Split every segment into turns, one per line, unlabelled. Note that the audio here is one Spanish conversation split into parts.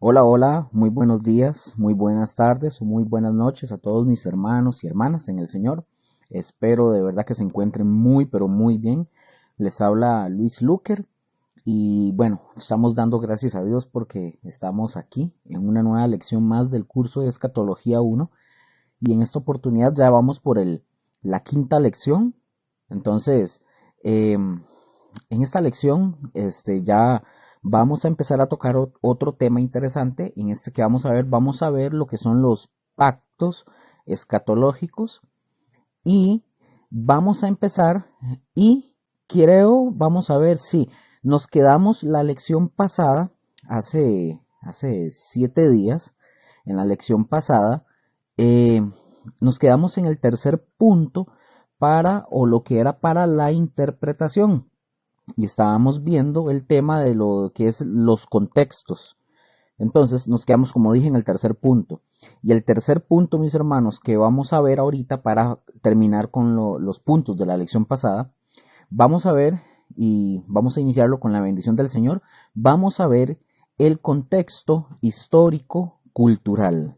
Hola, hola, muy buenos días, muy buenas tardes o muy buenas noches a todos mis hermanos y hermanas en el Señor. Espero de verdad que se encuentren muy, pero muy bien. Les habla Luis Luker y bueno, estamos dando gracias a Dios porque estamos aquí en una nueva lección más del curso de Escatología 1 y en esta oportunidad ya vamos por la quinta lección. Entonces, en esta lección, ya vamos a empezar a tocar otro tema interesante. En este que vamos a ver lo que son los pactos escatológicos y vamos a empezar y vamos a ver si nos quedamos la lección pasada, hace 7 días, en la lección pasada, eh, nos quedamos en el tercer punto o lo que era para la interpretación y estábamos viendo el tema de lo que es los contextos. Entonces nos quedamos, como dije, en el tercer punto. Y el tercer punto, mis hermanos, que vamos a ver ahorita para terminar con los puntos de la lección pasada, vamos a ver y vamos a iniciarlo con la bendición del Señor. Vamos a ver el contexto histórico cultural.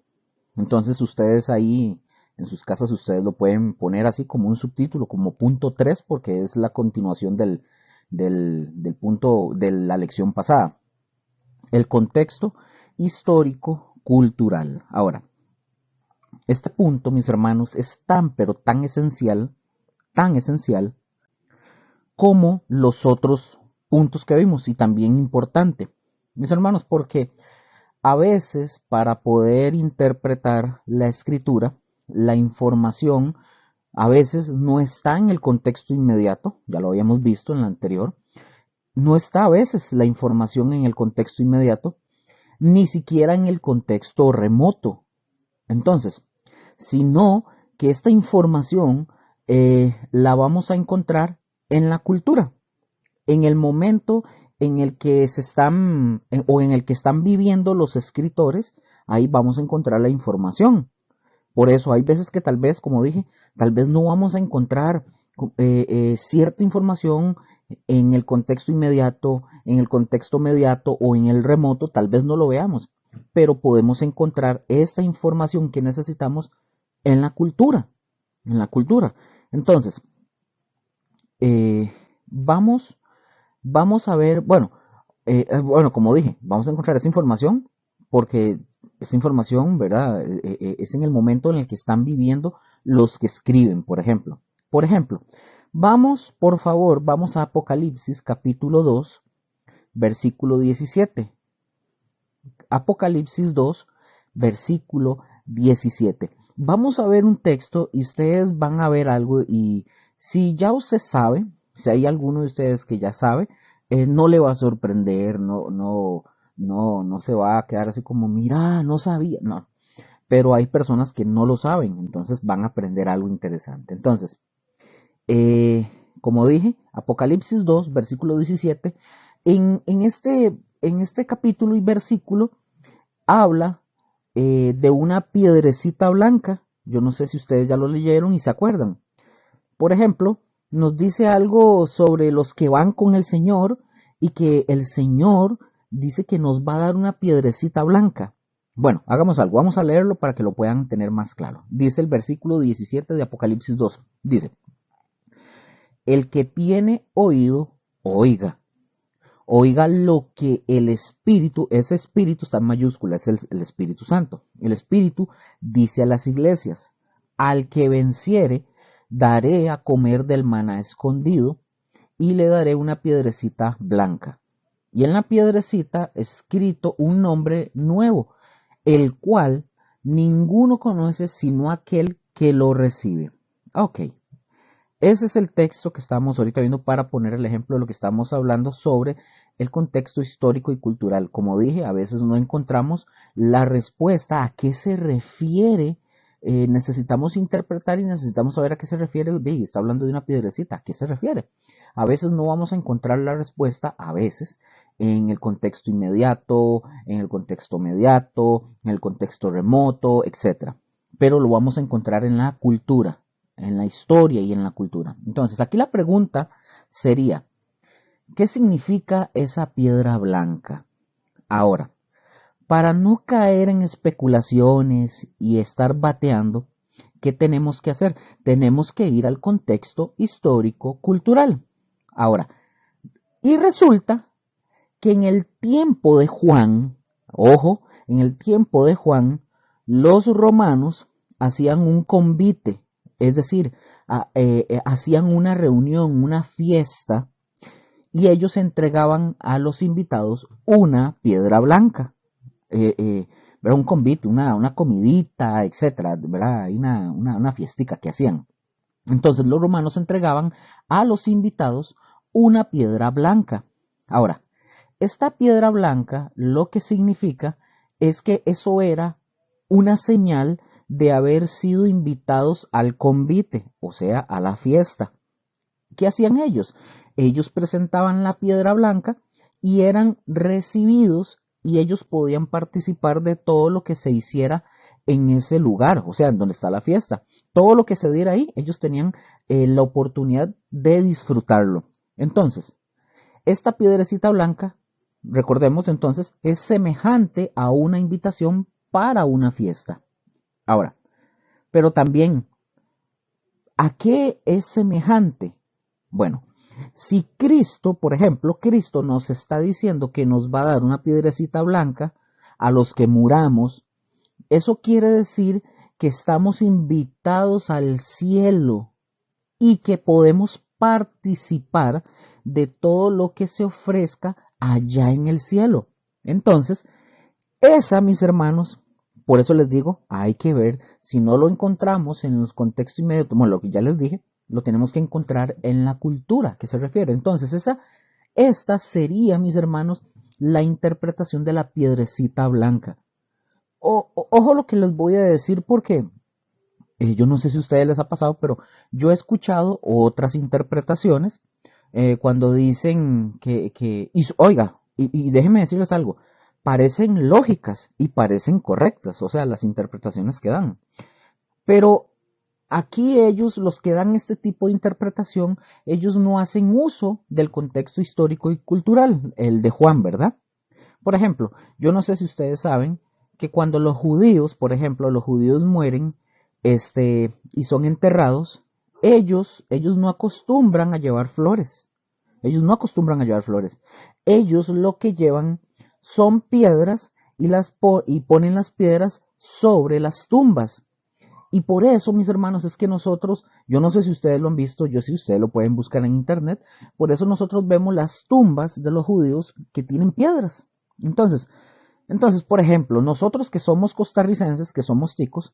Entonces ustedes ahí en sus casas ustedes lo pueden poner así como un subtítulo, como punto 3 porque es la continuación del punto de la lección pasada. El contexto histórico cultural. Ahora, este punto, mis hermanos, es tan pero tan esencial como los otros puntos que vimos y también importante, mis hermanos, porque a veces para poder interpretar la escritura, la información a veces no está en el contexto inmediato, ya lo habíamos visto en la anterior, no está a veces la información en el contexto inmediato, ni siquiera en el contexto remoto. Entonces, sino que esta información la vamos a encontrar en la cultura, en el momento en el que o en el que están viviendo los escritores, ahí vamos a encontrar la información. Por eso hay veces que tal vez, como dije, tal vez no vamos a encontrar cierta información en el contexto inmediato, en el contexto mediato o en el remoto, tal vez no lo veamos, pero podemos encontrar esta información que necesitamos en la cultura, en la cultura. Entonces, eh, vamos, vamos a ver, bueno, como dije, vamos a encontrar esa información porque esa información, ¿verdad? Es en el momento en el que están viviendo los que escriben, por ejemplo. Por ejemplo, por favor, vamos a Apocalipsis capítulo 2, versículo 17. Apocalipsis 2, versículo 17. Vamos a ver un texto y ustedes van a ver algo y si ya usted sabe, si hay alguno de ustedes que ya sabe, no le va a sorprender, no se va a quedar así como, mira, no sabía, no. Pero hay personas que no lo saben, entonces van a aprender algo interesante. Entonces, eh, como dije, Apocalipsis 2, versículo 17, en este capítulo y versículo habla de una piedrecita blanca. Yo no sé si ustedes ya lo leyeron y se acuerdan. Por ejemplo, nos dice algo sobre los que van con el Señor y que el Señor dice que nos va a dar una piedrecita blanca. Bueno, hagamos algo, vamos a leerlo para que lo puedan tener más claro. Dice el versículo 17 de Apocalipsis 2. Dice, el que tiene oído, oiga. Oiga lo que el Espíritu, ese Espíritu está en mayúscula, es el Espíritu Santo. El Espíritu dice a las iglesias, al que venciere, daré a comer del maná escondido y le daré una piedrecita blanca. Y en la piedrecita escrito un nombre nuevo, el cual ninguno conoce sino aquel que lo recibe. Ok, ese es el texto que estamos ahorita viendo para poner el ejemplo de lo que estamos hablando sobre el contexto histórico y cultural. Como dije, a veces no encontramos la respuesta a qué se refiere. Necesitamos interpretar y necesitamos saber a qué se refiere. Está hablando de una piedrecita, ¿a qué se refiere? A veces no vamos a encontrar la respuesta, a veces, en el contexto inmediato, en el contexto mediato, en el contexto remoto, etcétera. Pero lo vamos a encontrar en la cultura, en la historia y en la cultura. Entonces, aquí la pregunta sería, ¿qué significa esa piedra blanca? Ahora, para no caer en especulaciones y estar bateando, ¿qué tenemos que hacer? Tenemos que ir al contexto histórico cultural. Ahora, y resulta que en el tiempo de Juan, ojo, en el tiempo de Juan, los romanos hacían un convite, es decir, hacían una reunión, una fiesta, y ellos entregaban a los invitados una piedra blanca, ¿verdad? Un convite, una comidita, etcétera, ¿verdad? Hay una fiestica que hacían. Entonces los romanos entregaban a los invitados una piedra blanca. Ahora, esta piedra blanca lo que significa es que eso era una señal de haber sido invitados al convite, o sea, a la fiesta. ¿Qué hacían ellos? Ellos presentaban la piedra blanca y eran recibidos y ellos podían participar de todo lo que se hiciera en ese lugar, o sea, en donde está la fiesta. Todo lo que se diera ahí, ellos tenían la oportunidad de disfrutarlo. Entonces, esta piedrecita blanca, recordemos entonces, es semejante a una invitación para una fiesta. Ahora, pero también, ¿a qué es semejante? Bueno, si Cristo, por ejemplo, Cristo nos está diciendo que nos va a dar una piedrecita blanca a los que muramos, eso quiere decir que estamos invitados al cielo y que podemos participar de todo lo que se ofrezca allá en el cielo. Entonces, esa, mis hermanos, por eso les digo, hay que ver, si no lo encontramos en los contextos inmediatos, bueno, lo que ya les dije, lo tenemos que encontrar en la cultura que se refiere. Entonces, esta sería, mis hermanos, la interpretación de la piedrecita blanca. Ojo lo que les voy a decir porque yo no sé si a ustedes les ha pasado, pero yo he escuchado otras interpretaciones cuando dicen oiga, y déjenme decirles algo, parecen lógicas y parecen correctas, o sea, las interpretaciones que dan. Pero aquí ellos, los que dan este tipo de interpretación, ellos no hacen uso del contexto histórico y cultural, el de Juan, ¿verdad? Por ejemplo, yo no sé si ustedes saben que cuando los judíos, por ejemplo, los judíos mueren, y son enterrados, ellos no acostumbran a llevar flores. Ellos no acostumbran a llevar flores. Ellos lo que llevan son piedras y ponen las piedras sobre las tumbas. Y por eso, mis hermanos, es que nosotros, yo no sé si ustedes lo han visto, yo sí, ustedes lo pueden buscar en internet, por eso nosotros vemos las tumbas de los judíos que tienen piedras. Entonces, por ejemplo, nosotros que somos costarricenses, que somos ticos,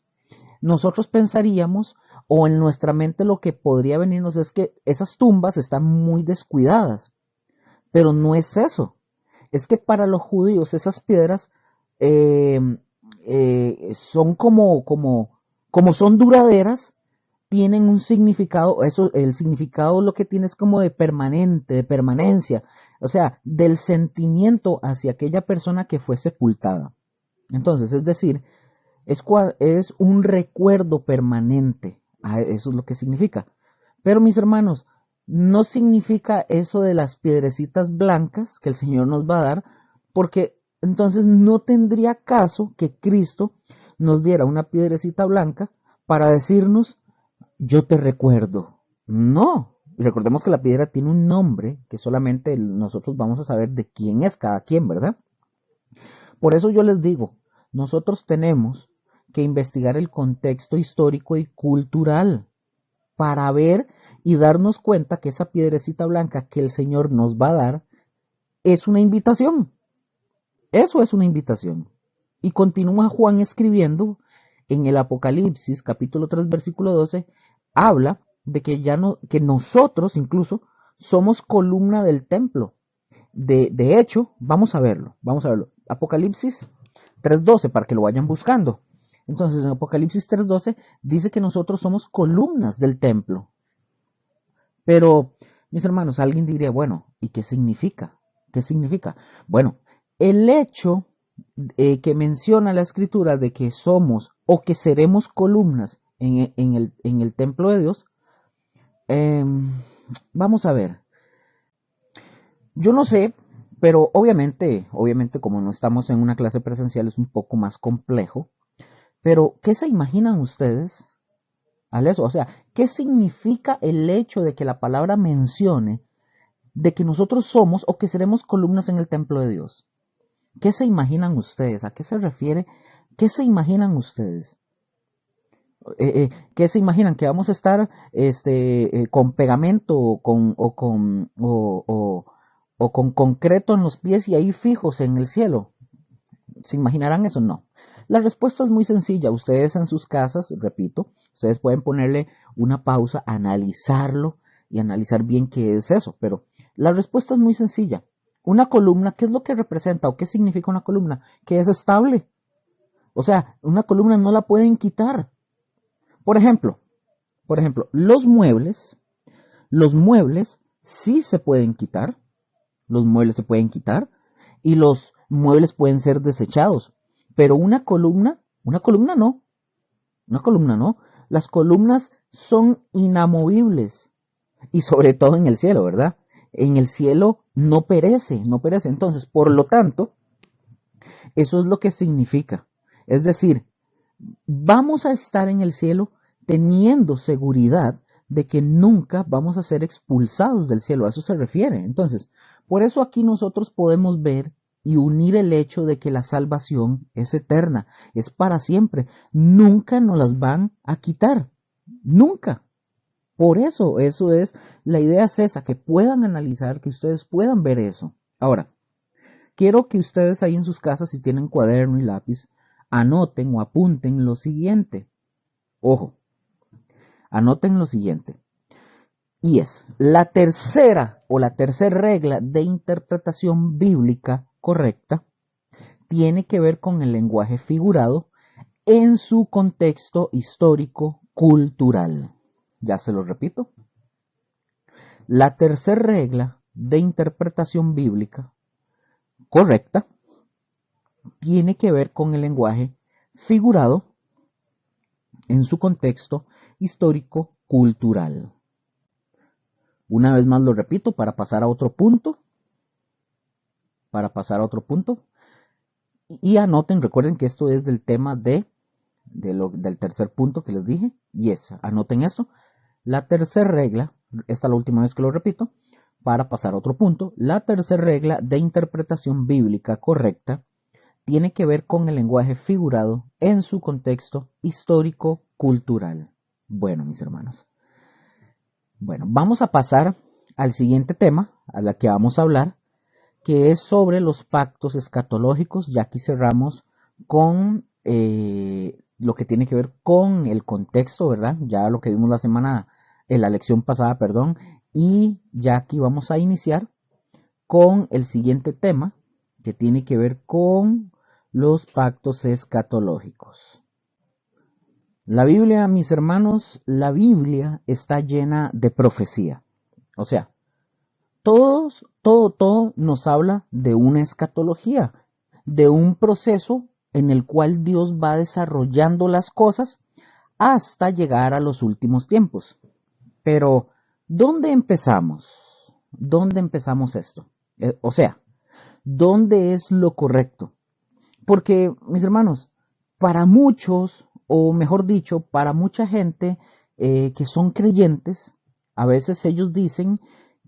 nosotros pensaríamos, o en nuestra mente lo que podría venirnos es que esas tumbas están muy descuidadas, pero no es eso. Es que para los judíos esas piedras eh, son como son duraderas, tienen un significado, eso, el significado lo que tiene es como de permanente, de permanencia, o sea, del sentimiento hacia aquella persona que fue sepultada. Entonces, es decir, es un recuerdo permanente. Eso es lo que significa. Pero mis hermanos, no significa eso de las piedrecitas blancas que el Señor nos va a dar, porque entonces no tendría caso que Cristo nos diera una piedrecita blanca para decirnos, yo te recuerdo. No. Y recordemos que la piedra tiene un nombre que solamente nosotros vamos a saber de quién es cada quien, ¿verdad? Por eso yo les digo, nosotros tenemos que investigar el contexto histórico y cultural para ver y darnos cuenta que esa piedrecita blanca que el Señor nos va a dar es una invitación. Eso es una invitación. Y continúa Juan escribiendo en el Apocalipsis, capítulo 3, versículo 12, habla de que ya no, que nosotros incluso somos columna del templo. De hecho, vamos a verlo. Apocalipsis 3:12 para que lo vayan buscando. Entonces, en Apocalipsis 3:12 dice que nosotros somos columnas del templo. Pero, mis hermanos, alguien diría, bueno, ¿y qué significa? ¿Qué significa? Bueno, el hecho que menciona la escritura de que somos o que seremos columnas en el templo de Dios, vamos a ver. Yo no sé, Pero obviamente como no estamos en una clase presencial es un poco más complejo. Pero, ¿qué se imaginan ustedes al eso? O sea, ¿qué significa el hecho de que la palabra mencione de que nosotros somos o que seremos columnas en el templo de Dios? ¿Qué se imaginan ustedes? ¿A qué se refiere? ¿Qué se imaginan ustedes? ¿Qué se imaginan? ¿Que vamos a estar con pegamento o con concreto en los pies y ahí fijos en el cielo? ¿Se imaginarán eso? No. La respuesta es muy sencilla. Ustedes en sus casas, repito, ustedes pueden ponerle una pausa, analizarlo y analizar bien qué es eso. Pero la respuesta es muy sencilla. Una columna, ¿qué es lo que representa o qué significa una columna? Que es estable. O sea, una columna no la pueden quitar. Por ejemplo, los muebles sí se pueden quitar. Los muebles se pueden quitar y los muebles pueden ser desechados. Pero una columna no. Las columnas son inamovibles y sobre todo en el cielo, ¿verdad? En el cielo no perece, no perece. Entonces, por lo tanto, eso es lo que significa. Es decir, vamos a estar en el cielo teniendo seguridad de que nunca vamos a ser expulsados del cielo. A eso se refiere. Entonces, por eso aquí nosotros podemos ver y unir el hecho de que la salvación es eterna, es para siempre. Nunca nos las van a quitar. Nunca. Por eso, eso es, la idea es esa, que puedan analizar, que ustedes puedan ver eso. Ahora, quiero que ustedes ahí en sus casas, si tienen cuaderno y lápiz, anoten o apunten lo siguiente. Ojo, anoten lo siguiente. Y es la tercera regla de interpretación bíblica correcta tiene que ver con el lenguaje figurado en su contexto histórico cultural. Ya se lo repito. La tercera regla de interpretación bíblica correcta tiene que ver con el lenguaje figurado en su contexto histórico cultural. Una vez más lo repito para pasar a otro punto. Y anoten, recuerden que esto es del tema del tercer punto que les dije. Y anoten eso. La tercera regla, esta es la última vez que lo repito, para pasar a otro punto. La tercera regla de interpretación bíblica correcta tiene que ver con el lenguaje figurado en su contexto histórico-cultural. Bueno, mis hermanos. Bueno, vamos a pasar al siguiente tema, a la que vamos a hablar, que es sobre los pactos escatológicos. Ya aquí cerramos con lo que tiene que ver con el contexto, ¿verdad? Ya lo que vimos en la lección pasada, perdón, y ya aquí vamos a iniciar con el siguiente tema, que tiene que ver con los pactos escatológicos. La Biblia, mis hermanos, la Biblia está llena de profecía. O sea, todo nos habla de una escatología, de un proceso en el cual Dios va desarrollando las cosas hasta llegar a los últimos tiempos. Pero, ¿dónde empezamos? ¿Dónde empezamos esto? O sea, ¿dónde es lo correcto? Porque, mis hermanos, para muchos, o mejor dicho, para mucha gente que son creyentes, a veces ellos dicen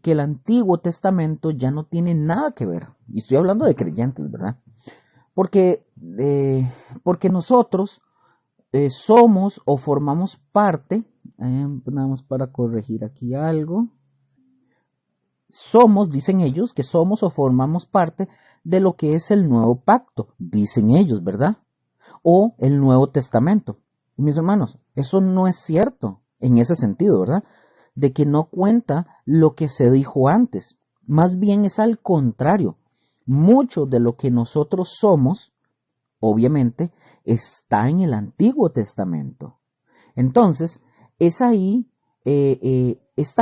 que el Antiguo Testamento ya no tiene nada que ver. Y estoy hablando de creyentes, ¿verdad? Porque, porque nosotros somos o formamos parte, nada más para corregir aquí algo, somos, dicen ellos, que somos o formamos parte de lo que es el nuevo pacto, dicen ellos, ¿verdad? O el Nuevo Testamento. Y mis hermanos, eso no es cierto en ese sentido, ¿verdad? De que no cuenta lo que se dijo antes. Más bien es al contrario. Mucho de lo que nosotros somos, obviamente, está en el Antiguo Testamento. Entonces, es ahí, es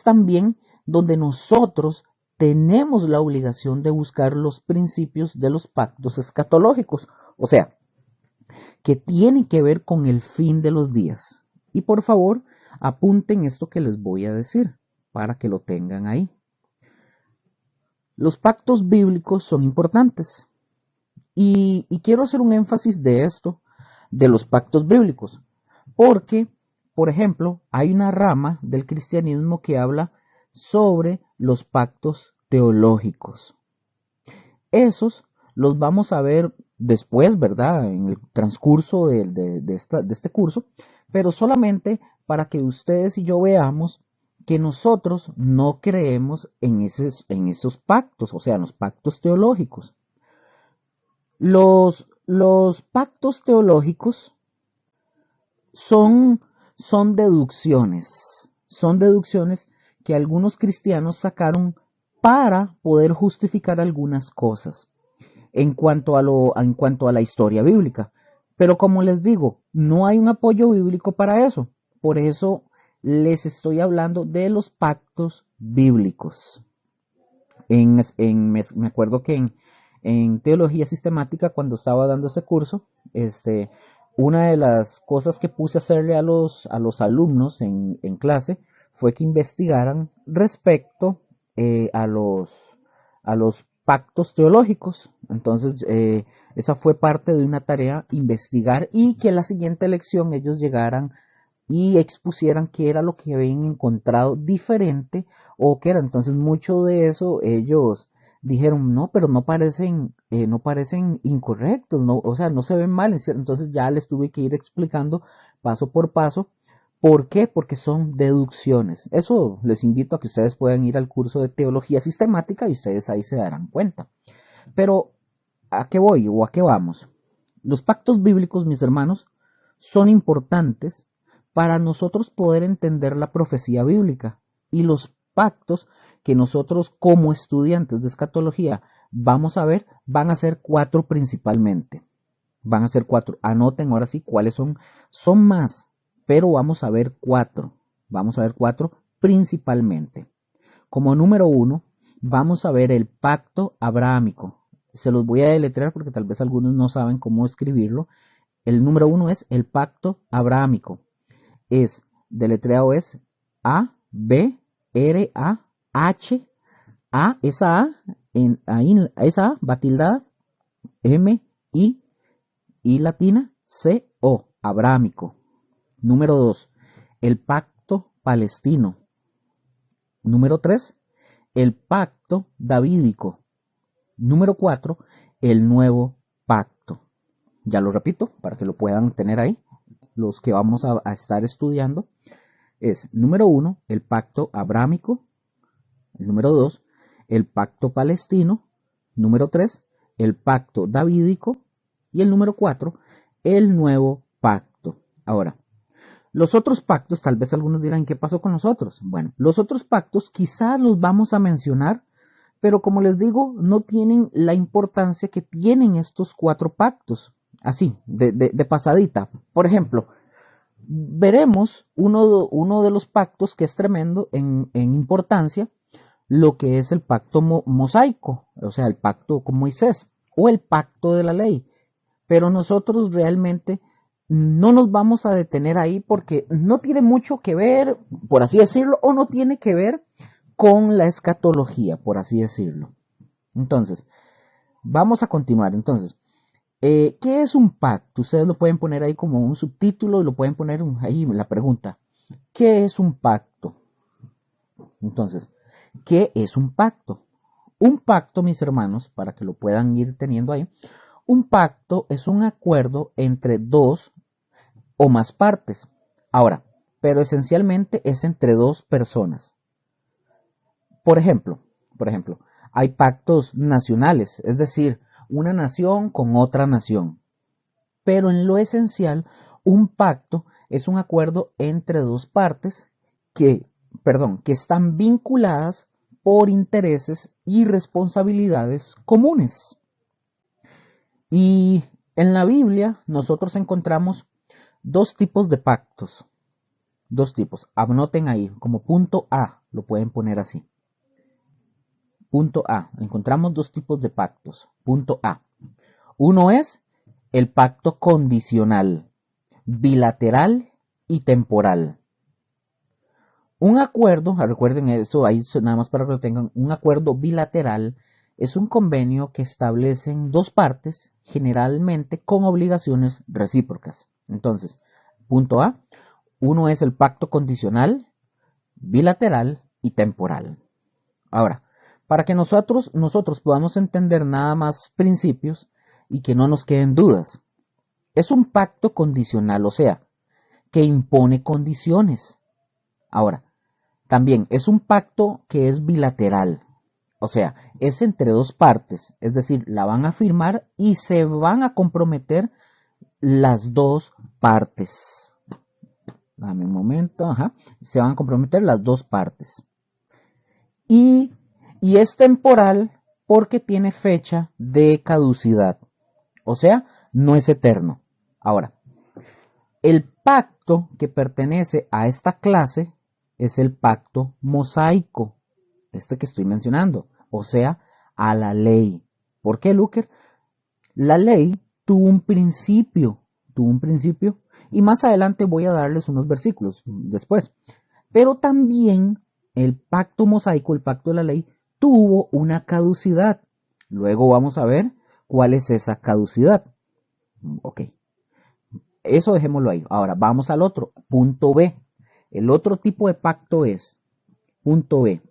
también donde nosotros tenemos la obligación de buscar los principios de los pactos escatológicos, o sea, que tienen que ver con el fin de los días. Y por favor, apunten esto que les voy a decir para que lo tengan ahí. Los pactos bíblicos son importantes y quiero hacer un énfasis de esto, de los pactos bíblicos, porque, por ejemplo, hay una rama del cristianismo que habla sobre los pactos teológicos. Esos los vamos a ver después, ¿verdad? En el transcurso de este curso, pero solamente para que ustedes y yo veamos que nosotros no creemos en esos pactos, o sea, en los pactos teológicos. Los pactos teológicos son, son deducciones que algunos cristianos sacaron para poder justificar algunas cosas en cuanto a la historia bíblica. Pero como les digo, no hay un apoyo bíblico para eso. Por eso les estoy hablando de los pactos bíblicos. Me acuerdo que en teología sistemática, cuando estaba dando ese curso, una de las cosas que puse a hacerle a los alumnos en clase fue que investigaran respecto a los pactos teológicos. Entonces, esa fue parte de una tarea, investigar y que en la siguiente lección ellos llegaran y expusieran qué era lo que habían encontrado diferente o qué era. Entonces, mucho de eso ellos dijeron, no, pero no parecen incorrectos, no, o sea, no se ven mal. Entonces ya les tuve que ir explicando paso por paso. ¿Por qué? Porque son deducciones. Eso les invito a que ustedes puedan ir al curso de teología sistemática y ustedes ahí se darán cuenta. Pero, ¿a qué voy o a qué vamos? Los pactos bíblicos, mis hermanos, son importantes para nosotros poder entender la profecía bíblica y los pactos que nosotros como estudiantes de escatología vamos a ver van a ser cuatro principalmente. Van a ser cuatro. Anoten ahora sí cuáles son. Son más, pero vamos a ver cuatro. Vamos a ver cuatro principalmente. Como número uno, vamos a ver el pacto abrahámico. Se los voy a deletrear porque tal vez algunos no saben cómo escribirlo. El número uno es el pacto abrahámico. Deletreado es A, B, R, A, H, A, esa A, esa A va tildada, M, I latina, C, O, abrahámico. Número 2, el pacto palestino. Número 3, el pacto davídico. Número 4, el nuevo pacto. Ya lo repito para que lo puedan tener ahí. Los que vamos a estar estudiando es número 1, el pacto abrahámico. El número 2, el pacto palestino. Número 3, el pacto davídico. Y el número 4, el nuevo pacto. Ahora, los otros pactos, tal vez algunos dirán, ¿qué pasó con los otros? Bueno, los otros pactos quizás los vamos a mencionar, pero como les digo, no tienen la importancia que tienen estos cuatro pactos. Así, de pasadita. Por ejemplo, veremos uno de los pactos que es tremendo en importancia, lo que es el pacto mosaico, o sea, el pacto con Moisés, o el pacto de la ley. Pero nosotros realmente no nos vamos a detener ahí porque no tiene mucho que ver, por así decirlo, o no tiene que ver con la escatología, por así decirlo. Entonces, vamos a continuar. Entonces, ¿qué es un pacto? Ustedes lo pueden poner ahí como un subtítulo y lo pueden poner ahí la pregunta. ¿Qué es un pacto? Entonces, ¿qué es un pacto? Un pacto, mis hermanos, para que lo puedan ir teniendo ahí, un pacto es un acuerdo entre dos o más partes. Ahora, pero esencialmente es entre dos personas. Por ejemplo, hay pactos nacionales, es decir, una nación con otra nación. Pero en lo esencial, un pacto es un acuerdo entre dos partes que están vinculadas por intereses y responsabilidades comunes. Y en la Biblia nosotros encontramos dos tipos de pactos. Dos tipos. Anoten ahí, como punto A, lo pueden poner así. Punto A. Encontramos dos tipos de pactos. Punto A. Uno es el pacto condicional, bilateral y temporal. Un acuerdo, recuerden eso, ahí nada más para que lo tengan, un acuerdo bilateral es un convenio que establecen dos partes, generalmente con obligaciones recíprocas. Entonces, punto A, uno es el pacto condicional, bilateral y temporal. Ahora, para que nosotros podamos entender nada más principios y que no nos queden dudas, es un pacto condicional, o sea, que impone condiciones. Ahora, también es un pacto que es bilateral, o sea, es entre dos partes, es decir, la van a firmar y se van a comprometer las dos partes. Dame un momento, se van a comprometer las dos partes. Y es temporal porque tiene fecha de caducidad, o sea, no es eterno. Ahora, el pacto que pertenece a esta clase es el pacto mosaico, este que estoy mencionando, o sea, a la ley. ¿Por qué, Luker? La ley tuvo un principio, y más adelante voy a darles unos versículos después. Pero también el pacto mosaico, el pacto de la ley, tuvo una caducidad. Luego vamos a ver cuál es esa caducidad. Ok, eso dejémoslo ahí. Ahora vamos al otro, punto B. El otro tipo de pacto es, punto B,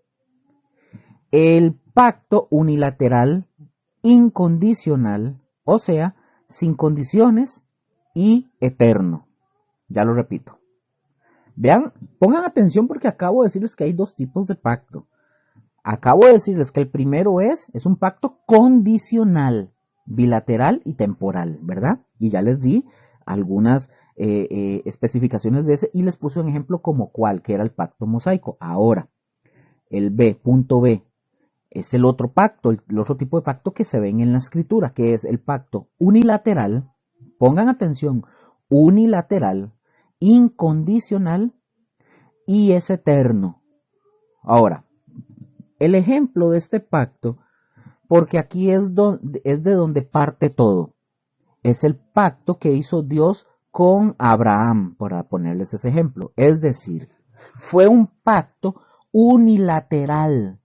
el pacto unilateral incondicional, o sea, sin condiciones y eterno. Ya lo repito. Vean, pongan atención porque acabo de decirles que hay dos tipos de pacto. Acabo de decirles que el primero es un pacto condicional, bilateral y temporal, ¿verdad? Y ya les di algunas especificaciones de ese y les puse un ejemplo como cuál, que era el pacto mosaico. Ahora, el B, punto B, es el otro pacto, el otro tipo de pacto que se ven en la escritura, que es el pacto unilateral. Pongan atención, unilateral, incondicional y es eterno. Ahora, el ejemplo de este pacto, porque aquí es de donde parte todo, es el pacto que hizo Dios con Abraham, para ponerles ese ejemplo. Es decir, fue un pacto unilateral.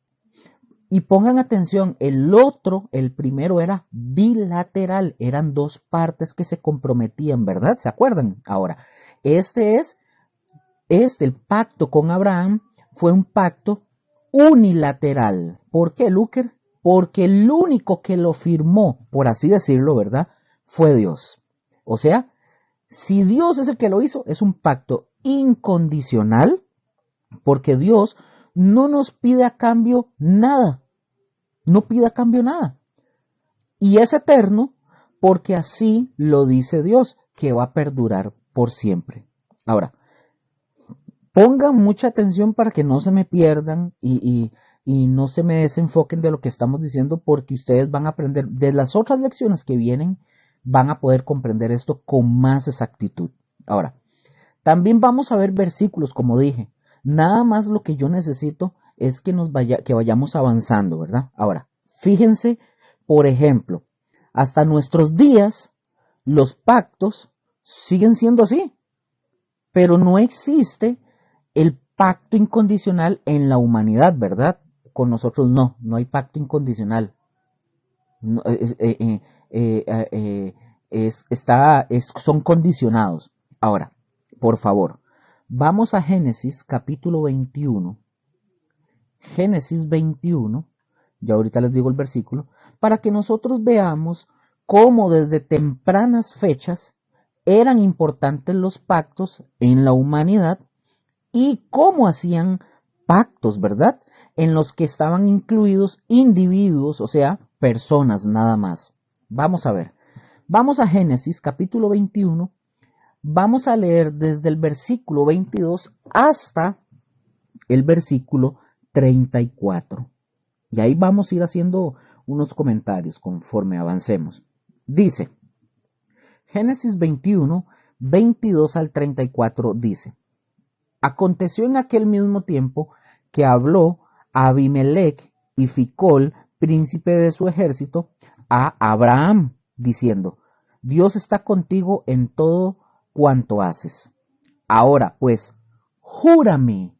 Y pongan atención, el primero era bilateral, eran dos partes que se comprometían, ¿verdad? ¿Se acuerdan? Ahora, el pacto con Abraham fue un pacto unilateral. ¿Por qué, Luker? Porque el único que lo firmó, por así decirlo, ¿verdad? Fue Dios. O sea, si Dios es el que lo hizo, es un pacto incondicional, porque Dios no nos pide a cambio nada. No pide a cambio nada. Y es eterno porque así lo dice Dios, que va a perdurar por siempre. Ahora, pongan mucha atención para que no se me pierdan y no se me desenfoquen de lo que estamos diciendo, porque ustedes van a aprender de las otras lecciones que vienen, van a poder comprender esto con más exactitud. Ahora, también vamos a ver versículos, como dije. Nada más lo que yo necesito es que que vayamos avanzando, ¿verdad? Ahora, fíjense, por ejemplo, hasta nuestros días los pactos siguen siendo así, pero no existe el pacto incondicional en la humanidad, ¿verdad? Con nosotros no hay pacto incondicional. No, son condicionados. Ahora, por favor, vamos a Génesis capítulo 21. Génesis 21, ya ahorita les digo el versículo, para que nosotros veamos cómo desde tempranas fechas eran importantes los pactos en la humanidad y cómo hacían pactos, ¿verdad? En los que estaban incluidos individuos, o sea, personas nada más. Vamos a ver. Vamos a Génesis capítulo 21. Vamos a leer desde el versículo 22 hasta el versículo 34. Y ahí vamos a ir haciendo unos comentarios conforme avancemos. Dice, Génesis 21, 22 al 34 dice, aconteció en aquel mismo tiempo que habló Abimelech y Ficol, príncipe de su ejército, a Abraham, diciendo, Dios está contigo en todo cuanto haces. Ahora pues, júrame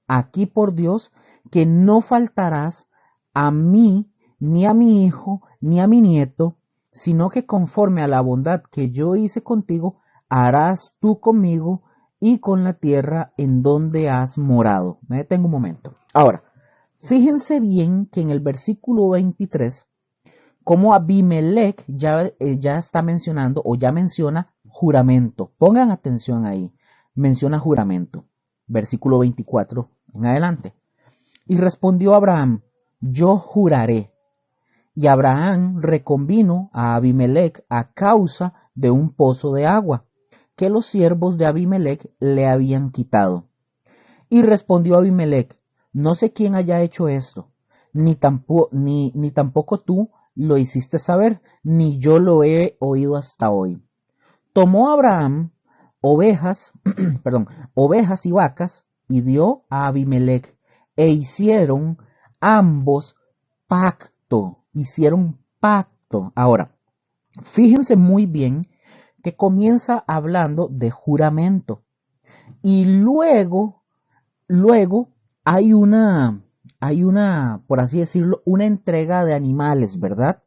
aquí por Dios que no faltarás a mí, ni a mi hijo, ni a mi nieto, sino que conforme a la bondad que yo hice contigo, harás tú conmigo y con la tierra en donde has morado. Me detengo un momento. Ahora, fíjense bien que en el versículo 23, como Abimelech ya está mencionando o ya menciona juramento. Pongan atención ahí. Menciona juramento. Versículo 24 en adelante. Y respondió Abraham, yo juraré. Y Abraham reconvino a Abimelech a causa de un pozo de agua que los siervos de Abimelech le habían quitado. Y respondió Abimelech, no sé quién haya hecho esto, ni tampoco tú lo hiciste saber, ni yo lo he oído hasta hoy. Tomó Abraham ovejas, ovejas y vacas, y dio a Abimelech, e hicieron ambos pacto, Ahora, fíjense muy bien que comienza hablando de juramento, y luego hay una, por así decirlo, una entrega de animales, ¿verdad?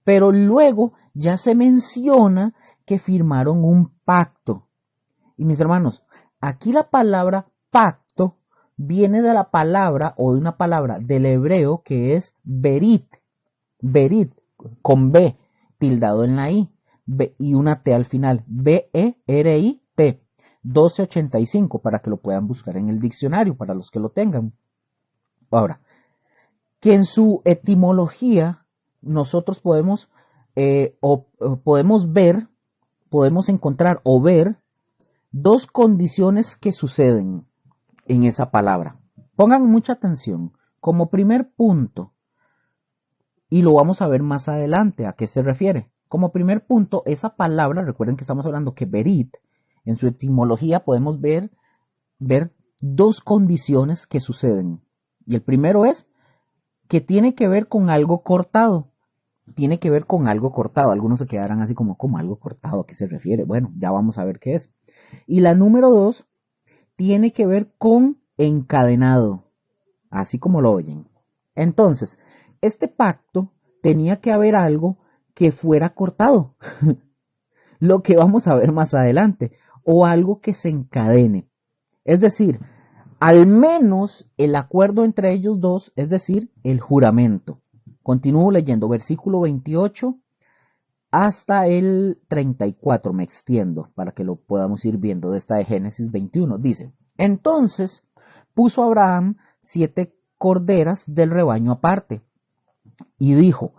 Pero luego ya se menciona que firmaron un pacto. Y mis hermanos, aquí la palabra pacto viene de la palabra o de una palabra del hebreo que es berit, con B, tildado en la I, y una T al final, B-E-R-I-T, 1285, para que lo puedan buscar en el diccionario, para los que lo tengan. Ahora, que en su etimología nosotros podemos podemos encontrar o ver dos condiciones que suceden en esa palabra. Pongan mucha atención. Como primer punto, y lo vamos a ver más adelante, ¿a qué se refiere? Como primer punto, esa palabra, recuerden que estamos hablando que berit, en su etimología podemos ver dos condiciones que suceden. Y el primero es que tiene que ver con algo cortado. Tiene que ver con algo cortado. Algunos se quedarán así como algo cortado, ¿a qué se refiere? Bueno, ya vamos a ver qué es. Y la número 2 tiene que ver con encadenado, así como lo oyen. Entonces, este pacto tenía que haber algo que fuera cortado, lo que vamos a ver más adelante, o algo que se encadene. Es decir, al menos el acuerdo entre ellos dos, es decir, el juramento. Continúo leyendo, versículo 28 hasta el 34, me extiendo para que lo podamos ir viendo de esta de Génesis 21. Dice, entonces puso Abraham 7 corderas del rebaño aparte y dijo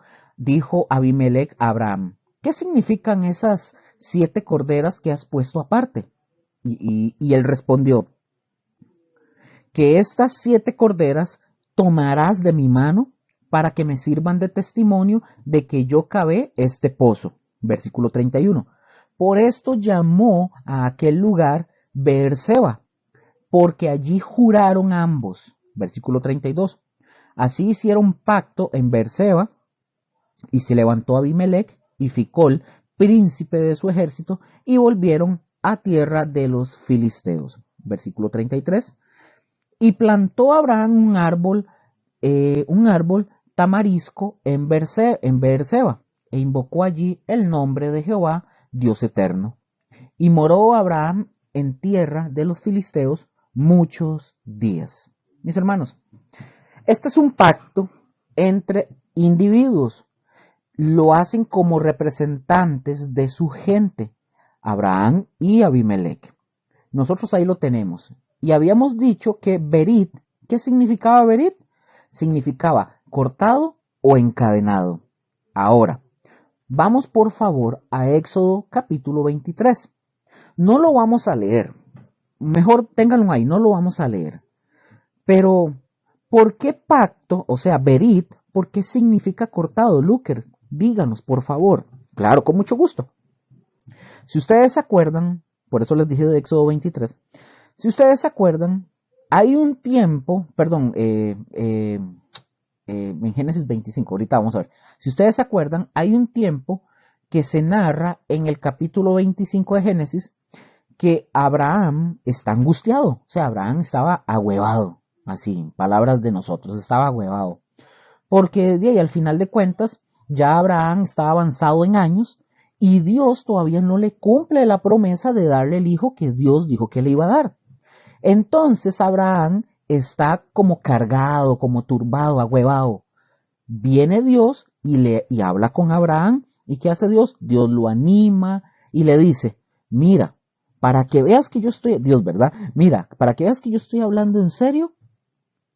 Abimelech a Abraham, ¿qué significan esas 7 corderas que has puesto aparte? Y él respondió, que estas 7 corderas tomarás de mi mano para que me sirvan de testimonio de que yo cavé este pozo. Versículo 31. Por esto llamó a aquel lugar Beerseba, porque allí juraron ambos. Versículo 32. Así hicieron pacto en Beerseba, y se levantó Abimelech y Ficol, príncipe de su ejército, y volvieron a tierra de los filisteos. Versículo 33. Y plantó Abraham un árbol tamarisco en Beerseba, e invocó allí el nombre de Jehová, Dios eterno. Y moró Abraham en tierra de los filisteos muchos días. Mis hermanos, este es un pacto entre individuos. Lo hacen como representantes de su gente, Abraham y Abimelech. Nosotros ahí lo tenemos. Y habíamos dicho que berit, ¿qué significaba berit? Significaba cortado o encadenado. Ahora, vamos por favor a Éxodo capítulo 23. No lo vamos a leer. Mejor ténganlo ahí, no lo vamos a leer. Pero, ¿por qué pacto, o sea, berit, por qué significa cortado, Luker? Díganos, por favor. Claro, con mucho gusto. Si ustedes se acuerdan, por eso les dije de Éxodo 23, si ustedes se acuerdan, hay un tiempo, en Génesis 25, ahorita vamos a ver. Si ustedes se acuerdan, hay un tiempo que se narra en el capítulo 25 de Génesis que Abraham está angustiado, o sea, Abraham estaba ahuevado, así, en palabras de nosotros, estaba ahuevado, porque de ahí, al final de cuentas, ya Abraham estaba avanzado en años y Dios todavía no le cumple la promesa de darle el hijo que Dios dijo que le iba a dar. Entonces Abraham está como cargado, como turbado, ahuevado. Viene Dios y habla con Abraham. ¿Y qué hace Dios? Dios lo anima y le dice, mira, para que veas que yo estoy, Dios, ¿verdad? Mira, para que veas que yo estoy hablando en serio,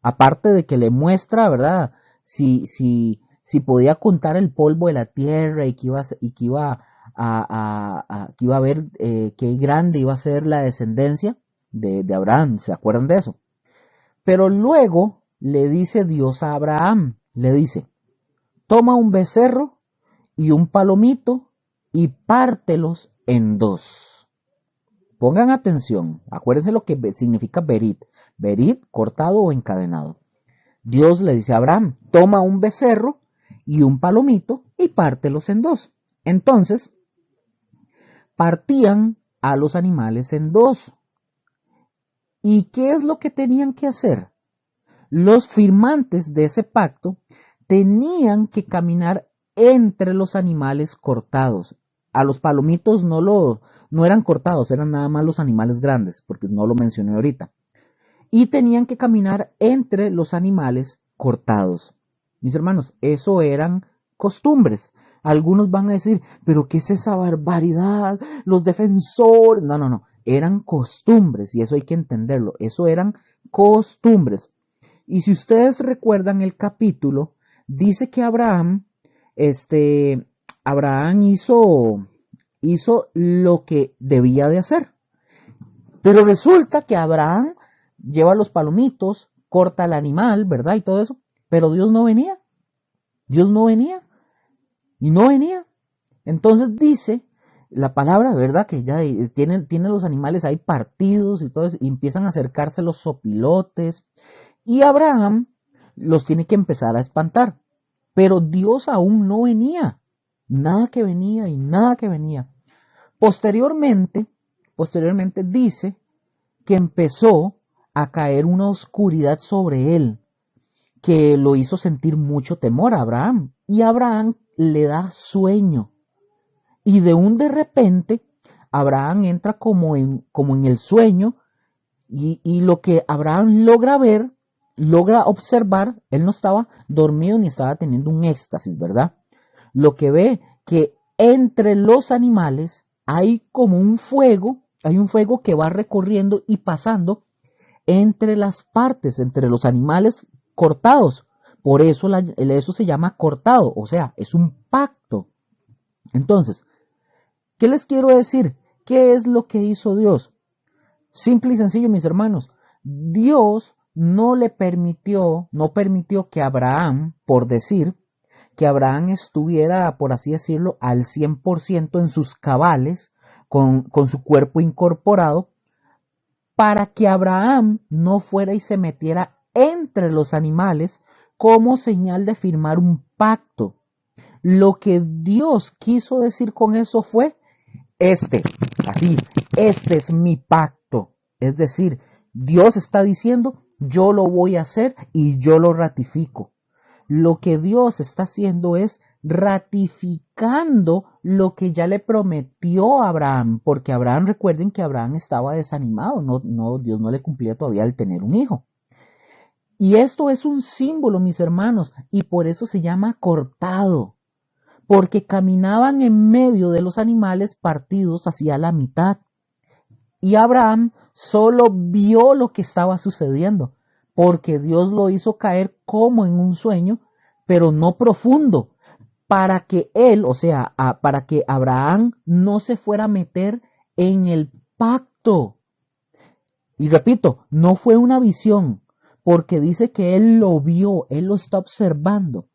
aparte de que le muestra, ¿verdad? Si podía contar el polvo de la tierra y que iba a ver qué grande iba a ser la descendencia de Abraham, ¿se acuerdan de eso? Pero luego le dice Dios a Abraham, le dice, toma un becerro y un palomito y pártelos en dos. Pongan atención, acuérdense lo que significa berit. Berit, cortado o encadenado. Dios le dice a Abraham, toma un becerro y un palomito y pártelos en dos. Entonces, partían a los animales en dos. ¿Y qué es lo que tenían que hacer? Los firmantes de ese pacto tenían que caminar entre los animales cortados. A los palomitos no eran cortados, eran nada más los animales grandes, porque no lo mencioné ahorita. Y tenían que caminar entre los animales cortados. Mis hermanos, eso eran costumbres. Algunos van a decir, pero ¿qué es esa barbaridad? Los defensores. No, no, no. Eran costumbres y eso hay que entenderlo. Eso eran costumbres. Y si ustedes recuerdan el capítulo, dice que Abraham hizo lo que debía de hacer. Pero resulta que Abraham lleva los palomitos, corta el animal, ¿verdad? Y todo eso. Pero Dios no venía. Dios no venía. Y no venía. Entonces dice la palabra, ¿verdad? Que ya tiene los animales ahí partidos y todo eso. Y empiezan a acercarse los sopilotes. Y Abraham los tiene que empezar a espantar. Pero Dios aún no venía. Nada que venía y nada que venía. Posteriormente dice que empezó a caer una oscuridad sobre él, que lo hizo sentir mucho temor a Abraham. Y Abraham le da sueño. Y de repente, Abraham entra como en el sueño y lo que Abraham logra ver, logra observar, él no estaba dormido ni estaba teniendo un éxtasis, ¿verdad? Lo que ve que entre los animales hay como un fuego, hay un fuego que va recorriendo y pasando entre las partes, entre los animales cortados. Por eso eso se llama cortado, o sea, es un pacto. Entonces, ¿qué les quiero decir? ¿Qué es lo que hizo Dios? Simple y sencillo, mis hermanos. Dios no permitió que Abraham, por decir, que Abraham estuviera, por así decirlo, al 100% en sus cabales, con su cuerpo incorporado, para que Abraham no fuera y se metiera entre los animales como señal de firmar un pacto. Lo que Dios quiso decir con eso fue, así, este es mi pacto. Es decir, Dios está diciendo, yo lo voy a hacer y yo lo ratifico. Lo que Dios está haciendo es ratificando lo que ya le prometió a Abraham, porque Abraham, recuerden que Abraham estaba desanimado, Dios no le cumplía todavía el tener un hijo. Y esto es un símbolo, mis hermanos, y por eso se llama cortado, porque caminaban en medio de los animales partidos hacia la mitad. Y Abraham solo vio lo que estaba sucediendo, porque Dios lo hizo caer como en un sueño, pero no profundo, para que él, o sea, para que Abraham no se fuera a meter en el pacto. Y repito, no fue una visión, porque dice que él lo vio, él lo está observando.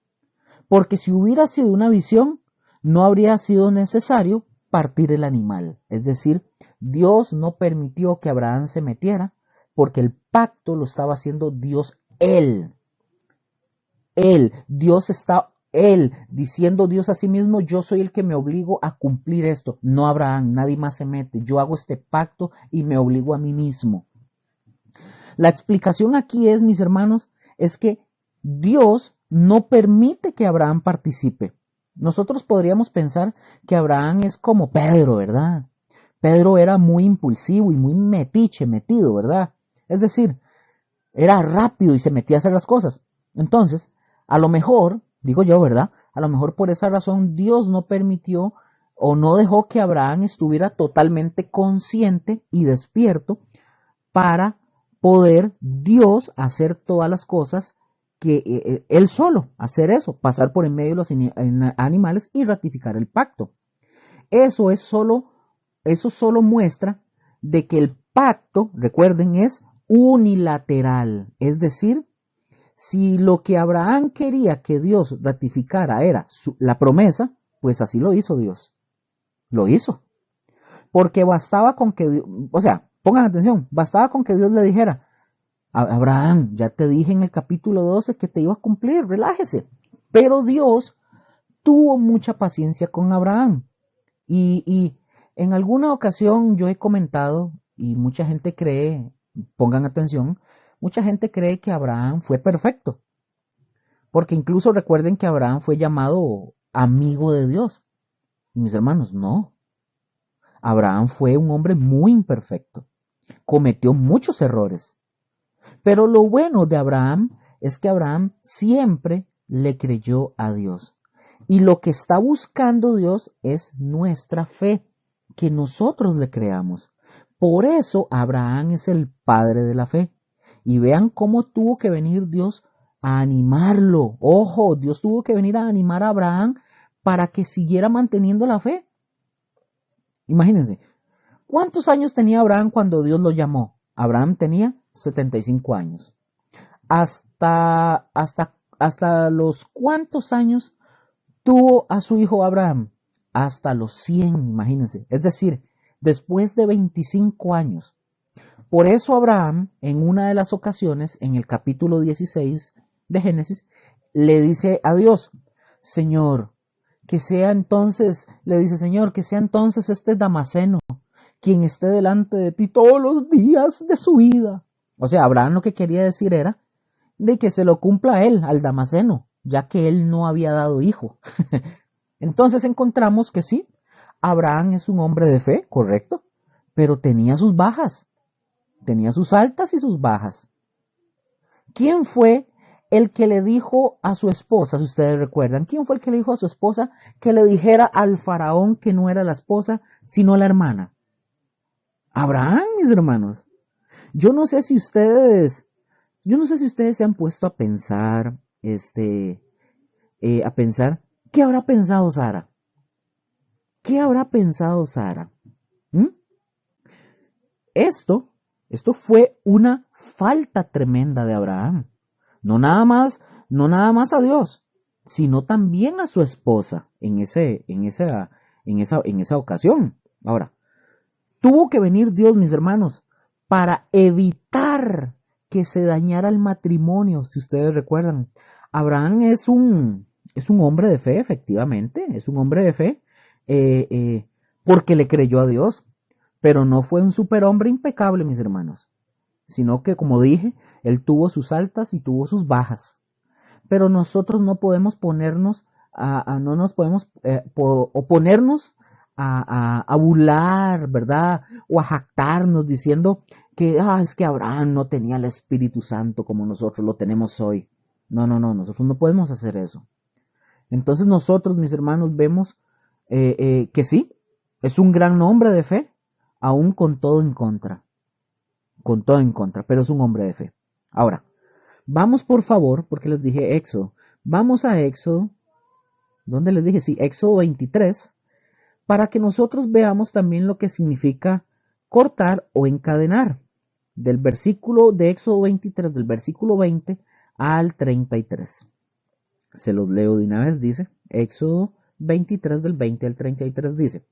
Porque si hubiera sido una visión, no habría sido necesario partir el animal. Es decir, Dios no permitió que Abraham se metiera porque el pacto lo estaba haciendo Dios él. Dios está él diciendo Dios a sí mismo, yo soy el que me obligo a cumplir esto, no Abraham, nadie más se mete, yo hago este pacto y me obligo a mí mismo. La explicación aquí es, mis hermanos, es que Dios no permite que Abraham participe. Nosotros podríamos pensar que Abraham es como Pedro, ¿verdad? Pedro era muy impulsivo y muy metido, ¿verdad? Es decir, era rápido y se metía a hacer las cosas. Entonces, a lo mejor, digo yo, ¿verdad? A lo mejor por esa razón Dios no permitió o no dejó que Abraham estuviera totalmente consciente y despierto para poder Dios hacer todas las cosas que él solo, hacer eso, pasar por en medio de los animales y ratificar el pacto. Eso es solo, eso solo muestra de que el pacto, recuerden, es unilateral, es decir, si lo que Abraham quería que Dios ratificara era la promesa, pues así lo hizo Dios. Lo hizo. Porque bastaba con que, o sea, pongan atención, bastaba con que Dios le dijera, Abraham, ya te dije en el capítulo 12 que te iba a cumplir, relájese. Pero Dios tuvo mucha paciencia con Abraham. Y en alguna ocasión yo he comentado, y mucha gente cree, pongan atención, mucha gente cree que Abraham fue perfecto. Porque incluso recuerden que Abraham fue llamado amigo de Dios. Y mis hermanos, no. Abraham fue un hombre muy imperfecto. Cometió muchos errores. Pero lo bueno de Abraham es que Abraham siempre le creyó a Dios. Y lo que está buscando Dios es nuestra fe, que nosotros le creamos. Por eso Abraham es el padre de la fe. Y vean cómo tuvo que venir Dios a animarlo. Ojo, Dios tuvo que venir a animar a Abraham para que siguiera manteniendo la fe. Imagínense, ¿cuántos años tenía Abraham cuando Dios lo llamó? Abraham tenía 75 años. Hasta los cuántos años tuvo a su hijo Abraham, hasta los 100, imagínense. Es decir, después de 25 años. Por eso Abraham, en una de las ocasiones, en el capítulo 16 de Génesis, le dice a Dios, Señor, que sea entonces, le dice, Señor, que sea entonces este Damaseno, quien esté delante de ti todos los días de su vida. O sea, Abraham lo que quería decir era de que se lo cumpla a él, al Damaseno, ya que él no había dado hijo. Entonces encontramos que sí, Abraham es un hombre de fe, correcto, pero tenía sus bajas, tenía sus altas y sus bajas. ¿Quién fue el que le dijo a su esposa, si ustedes recuerdan, quién fue el que le dijo a su esposa que le dijera al faraón que no era la esposa, sino la hermana? Abraham, mis hermanos. Yo no sé si ustedes se han puesto a pensar, ¿qué habrá pensado Sara? ¿Qué habrá pensado Sara? ¿Mm? Esto fue una falta tremenda de Abraham. No nada más a Dios, sino también a su esposa en esa ocasión. Ahora, tuvo que venir Dios, mis hermanos, para evitar que se dañara el matrimonio, si ustedes recuerdan. Abraham es un hombre de fe, efectivamente, es un hombre de fe, porque le creyó a Dios, pero no fue un superhombre impecable, mis hermanos, sino que, como dije, él tuvo sus altas y tuvo sus bajas. Pero nosotros no podemos ponernos no nos podemos oponernos a burlar, ¿verdad? O a jactarnos diciendo que es que Abraham no tenía el Espíritu Santo como nosotros lo tenemos hoy. No, nosotros no podemos hacer eso. Entonces nosotros, mis hermanos, vemos que sí, es un gran hombre de fe, aún con todo en contra. Con todo en contra, pero es un hombre de fe. Ahora, vamos por favor, porque les dije Éxodo. Vamos a Éxodo, donde les dije, sí, Éxodo 23, para que nosotros veamos también lo que significa cortar o encadenar. Del versículo de Éxodo 23, del versículo 20 al 33. Se los leo de una vez, dice, Éxodo 23 del 20 al 33 dice,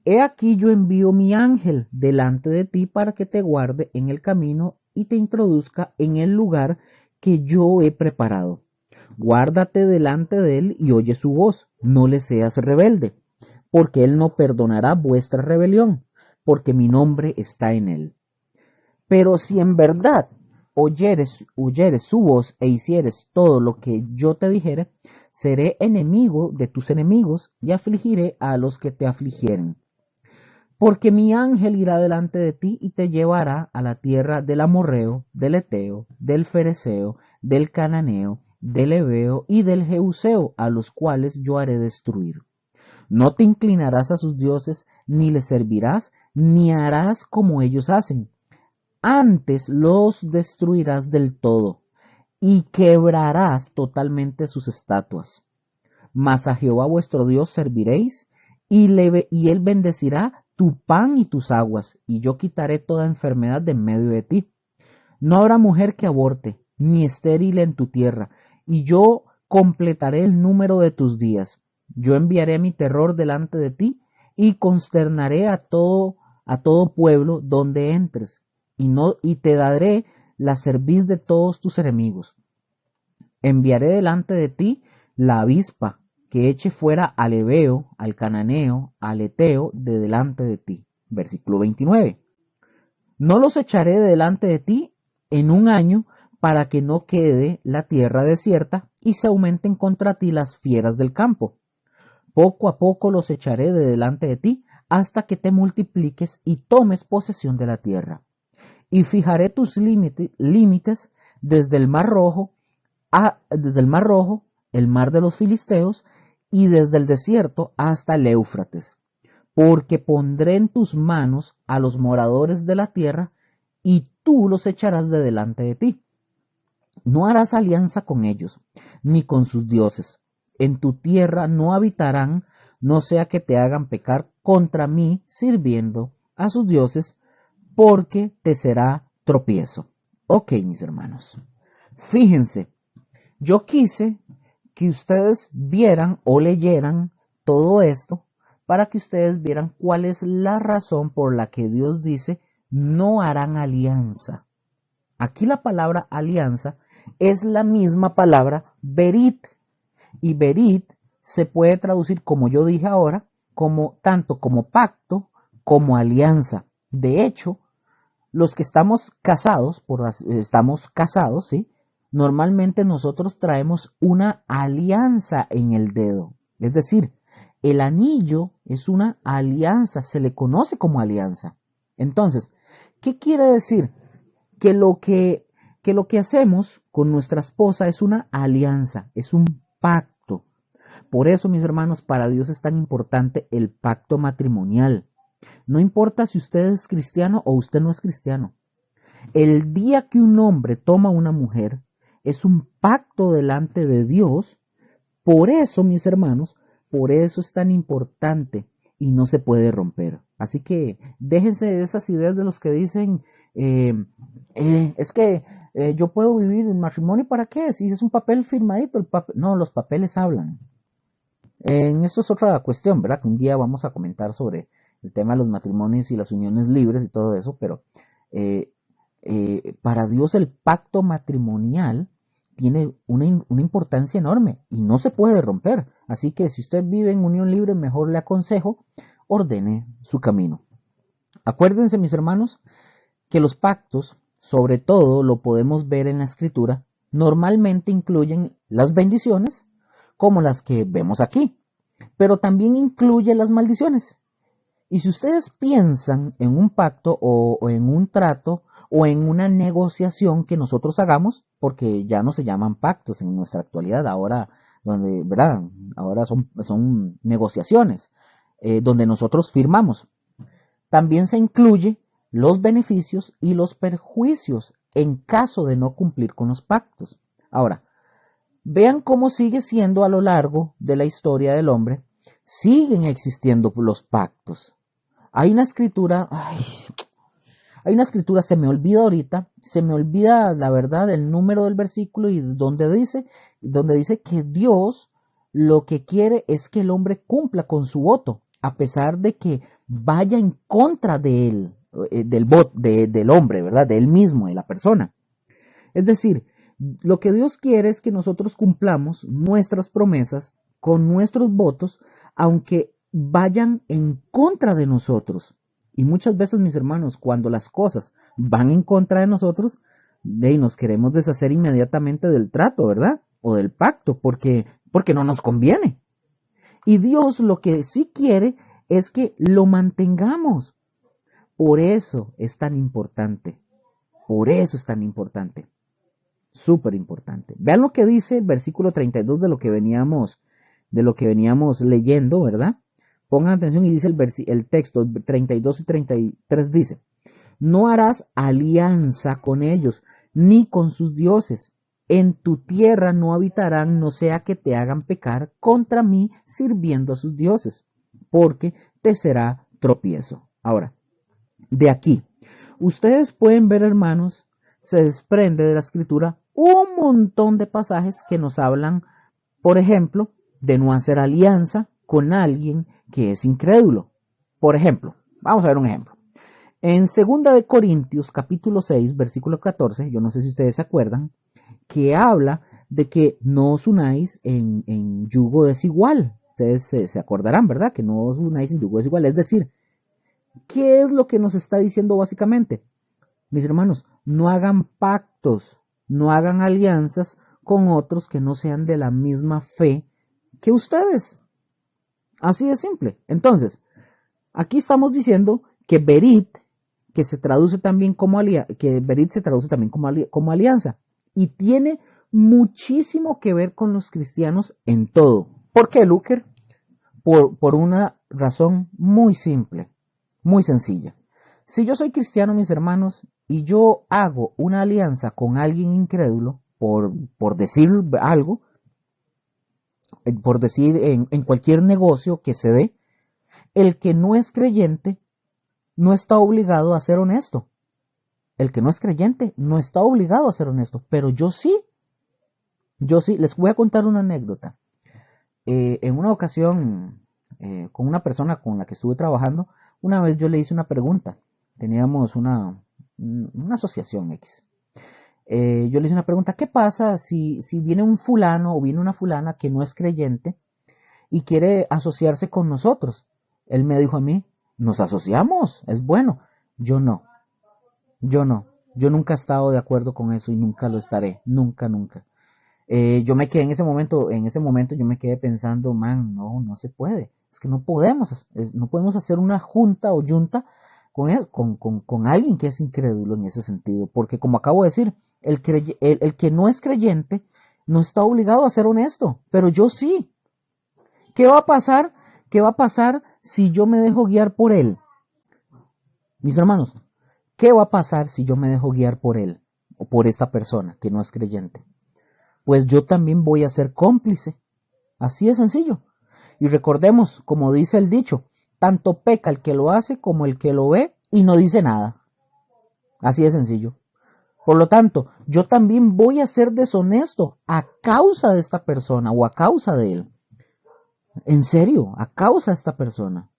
He aquí yo envío mi ángel delante de ti para que te guarde en el camino y te introduzca en el lugar que yo he preparado. Guárdate delante de él y oye su voz, no le seas rebelde, porque él no perdonará vuestra rebelión, porque mi nombre está en él. Pero si en verdad oyeres su voz e hicieres todo lo que yo te dijere, seré enemigo de tus enemigos y afligiré a los que te afligieren. Porque mi ángel irá delante de ti y te llevará a la tierra del amorreo, del eteo, del fereceo, del cananeo, del heveo y del jebuseo, a los cuales yo haré destruir. No te inclinarás a sus dioses, ni les servirás, ni harás como ellos hacen. Antes los destruirás del todo, y quebrarás totalmente sus estatuas. Mas a Jehová vuestro Dios serviréis, y él bendecirá tu pan y tus aguas, y yo quitaré toda enfermedad de en medio de ti. No habrá mujer que aborte, ni estéril en tu tierra, y yo completaré el número de tus días. Yo enviaré mi terror delante de ti, y consternaré a todo pueblo donde entres, y te daré la cerviz de todos tus enemigos. Enviaré delante de ti la avispa, que eche fuera al heveo, al cananeo, al eteo de delante de ti. Versículo 29. No los echaré delante de ti en un año, para que no quede la tierra desierta y se aumenten contra ti las fieras del campo. Poco a poco los echaré de delante de ti, hasta que te multipliques y tomes posesión de la tierra. Y fijaré tus límites desde el mar Rojo, el mar de los filisteos, y desde el desierto hasta el Éufrates, porque pondré en tus manos a los moradores de la tierra, y tú los echarás de delante de ti. No harás alianza con ellos, ni con sus dioses. En tu tierra no habitarán, no sea que te hagan pecar contra mí sirviendo a sus dioses, porque te será tropiezo. Ok, mis hermanos, fíjense, yo quise que ustedes vieran o leyeran todo esto para que ustedes vieran cuál es la razón por la que Dios dice no harán alianza. Aquí la palabra alianza es la misma palabra berit, y berit se puede traducir, como yo dije ahora, como tanto como pacto como alianza. De hecho, los que estamos casados, ¿sí? Normalmente nosotros traemos una alianza en el dedo. Es decir, el anillo es una alianza, se le conoce como alianza. Entonces, ¿qué quiere decir? Que lo que hacemos con nuestra esposa es una alianza, es un pacto. Por eso, mis hermanos, para Dios es tan importante el pacto matrimonial. No importa si usted es cristiano o usted no es cristiano. El día que un hombre toma una mujer, es un pacto delante de Dios. Por eso, mis hermanos, por eso es tan importante y no se puede romper. Así que déjense de esas ideas de los que dicen, es que yo puedo vivir en matrimonio, ¿para qué? Si es un papel firmadito, no, los papeles hablan. Esto es otra cuestión, ¿verdad? Que un día vamos a comentar sobre el tema de los matrimonios y las uniones libres y todo eso, pero para Dios el pacto matrimonial tiene una importancia enorme y no se puede romper. Así que si usted vive en unión libre, mejor le aconsejo, ordene su camino. Acuérdense, mis hermanos, que los pactos, sobre todo lo podemos ver en la Escritura, normalmente incluyen las bendiciones, como las que vemos aquí, pero también incluye las maldiciones. Y si ustedes piensan en un pacto o en un trato o en una negociación que nosotros hagamos, porque ya no se llaman pactos en nuestra actualidad, ahora ¿verdad? Ahora son negociaciones donde nosotros firmamos. También se incluye los beneficios y los perjuicios en caso de no cumplir con los pactos. Ahora, vean cómo sigue siendo a lo largo de la historia del hombre, siguen existiendo los pactos. Hay una escritura, se me olvida ahorita, se me olvida la verdad el número del versículo y donde dice que Dios lo que quiere es que el hombre cumpla con su voto, a pesar de que vaya en contra de él, del hombre, ¿verdad? De él mismo, de la persona. Es decir, Lo que Dios quiere es que nosotros cumplamos nuestras promesas con nuestros votos, aunque vayan en contra de nosotros. Y muchas veces, mis hermanos, cuando las cosas van en contra de nosotros, nos queremos deshacer inmediatamente del trato, ¿verdad? O del pacto, porque no nos conviene. Y Dios lo que sí quiere es que lo mantengamos. Por eso es tan importante. Por eso es tan importante. Súper importante. Vean lo que dice el versículo 32 de lo que veníamos leyendo, ¿verdad? Pongan atención y dice el texto 32 y 33 dice: no harás alianza con ellos, ni con sus dioses. En tu tierra no habitarán, no sea que te hagan pecar contra mí sirviendo a sus dioses, porque te será tropiezo. Ahora, de aquí, ustedes pueden ver, hermanos, se desprende de la escritura un montón de pasajes que nos hablan, por ejemplo, de no hacer alianza con alguien que es incrédulo. Por ejemplo, vamos a ver un ejemplo. En 2 de Corintios, capítulo 6, versículo 14, yo no sé si ustedes se acuerdan, que habla de que no os unáis en yugo desigual. Ustedes se acordarán, ¿verdad? Que no os unáis en yugo desigual. Es decir, ¿qué es lo que nos está diciendo básicamente? Mis hermanos, no hagan pactos, no hagan alianzas con otros que no sean de la misma fe que ustedes. Así de simple. Entonces, aquí estamos diciendo que Berit, que se traduce también como como alianza, y tiene muchísimo que ver con los cristianos en todo. ¿Por qué, Luker? Por una razón muy simple, muy sencilla. Si yo soy cristiano, mis hermanos, y yo hago una alianza con alguien incrédulo, por decir algo, por decir en cualquier negocio que se dé, el que no es creyente no está obligado a ser honesto. El que no es creyente no está obligado a ser honesto, pero yo sí. Yo sí. Les voy a contar una anécdota. En una ocasión, con una persona con la que estuve trabajando, una vez yo le hice una pregunta. Teníamos una asociación X. Yo le hice una pregunta: ¿qué pasa si viene un fulano o viene una fulana que no es creyente y quiere asociarse con nosotros? Él me dijo a mí: nos asociamos, es bueno. Yo no. Yo nunca he estado de acuerdo con eso y nunca lo estaré. Nunca, nunca. Yo me quedé en ese momento yo me quedé pensando: man, no se puede. Es que no podemos hacer una junta o yunta con alguien que es incrédulo en ese sentido. Porque, como acabo de decir, el que no es creyente no está obligado a ser honesto, pero yo sí. ¿Qué va a pasar? ¿Qué va a pasar si yo me dejo guiar por él? Mis hermanos, ¿qué va a pasar si yo me dejo guiar por él o por esta persona que no es creyente? Pues yo también voy a ser cómplice. Así de sencillo. Y recordemos, como dice el dicho, tanto peca el que lo hace como el que lo ve y no dice nada. Así de sencillo. Por lo tanto, yo también voy a ser deshonesto a causa de esta persona o a causa de él. En serio, a causa de esta persona.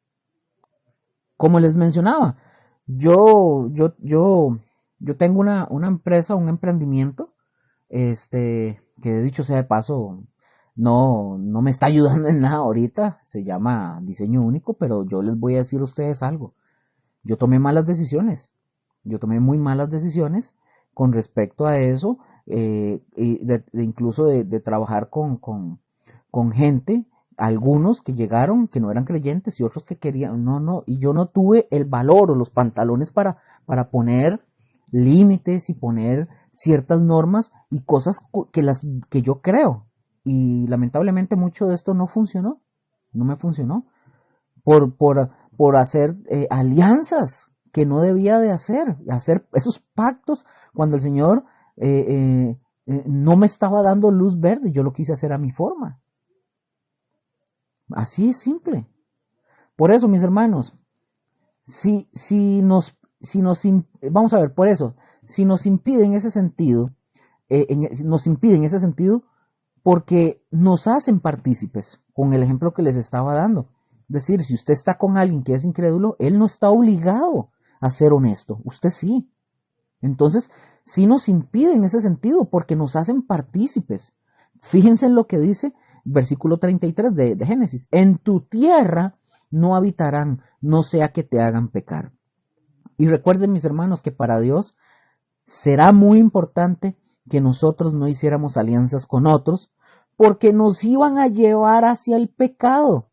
Como les mencionaba, yo tengo una empresa, un emprendimiento, que dicho sea de paso, no me está ayudando en nada ahorita. Se llama Diseño Único, pero yo les voy a decir a ustedes algo. Yo tomé malas decisiones. Yo tomé muy malas decisiones con respecto a eso, y incluso de trabajar con gente, algunos que llegaron que no eran creyentes y otros que querían, y yo no tuve el valor o los pantalones para poner límites y poner ciertas normas y cosas que yo creo. Y lamentablemente mucho de esto no funcionó, no me funcionó, por hacer alianzas que no debía de hacer esos pactos cuando el Señor no me estaba dando luz verde. Yo lo quise hacer a mi forma. Así es simple. Por eso, mis hermanos, vamos a ver, por eso, si nos impide en ese sentido, nos impide en ese sentido porque nos hacen partícipes con el ejemplo que les estaba dando. Es decir, si usted está con alguien que es incrédulo, él no está obligado a ser honesto, usted sí. Entonces, sí nos impide en ese sentido porque nos hacen partícipes. Fíjense en lo que dice versículo 33 de Génesis. En tu tierra no habitarán, no sea que te hagan pecar. Y recuerden, mis hermanos, que para Dios será muy importante que nosotros no hiciéramos alianzas con otros porque nos iban a llevar hacia el pecado.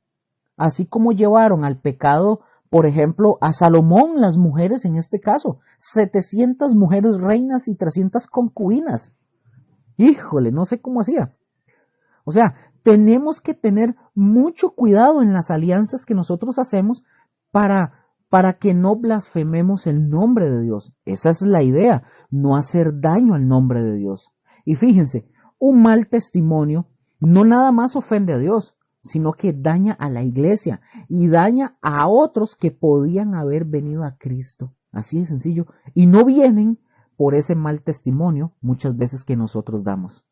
Así como llevaron al pecado, por ejemplo, a Salomón, las mujeres en este caso, 700 mujeres reinas y 300 concubinas. Híjole, no sé cómo hacía. O sea, tenemos que tener mucho cuidado en las alianzas que nosotros hacemos para que no blasfememos el nombre de Dios. Esa es la idea, no hacer daño al nombre de Dios. Y fíjense, un mal testimonio no nada más ofende a Dios, sino que daña a la iglesia y daña a otros que podían haber venido a Cristo. Así de sencillo. Y no vienen por ese mal testimonio muchas veces que nosotros damos.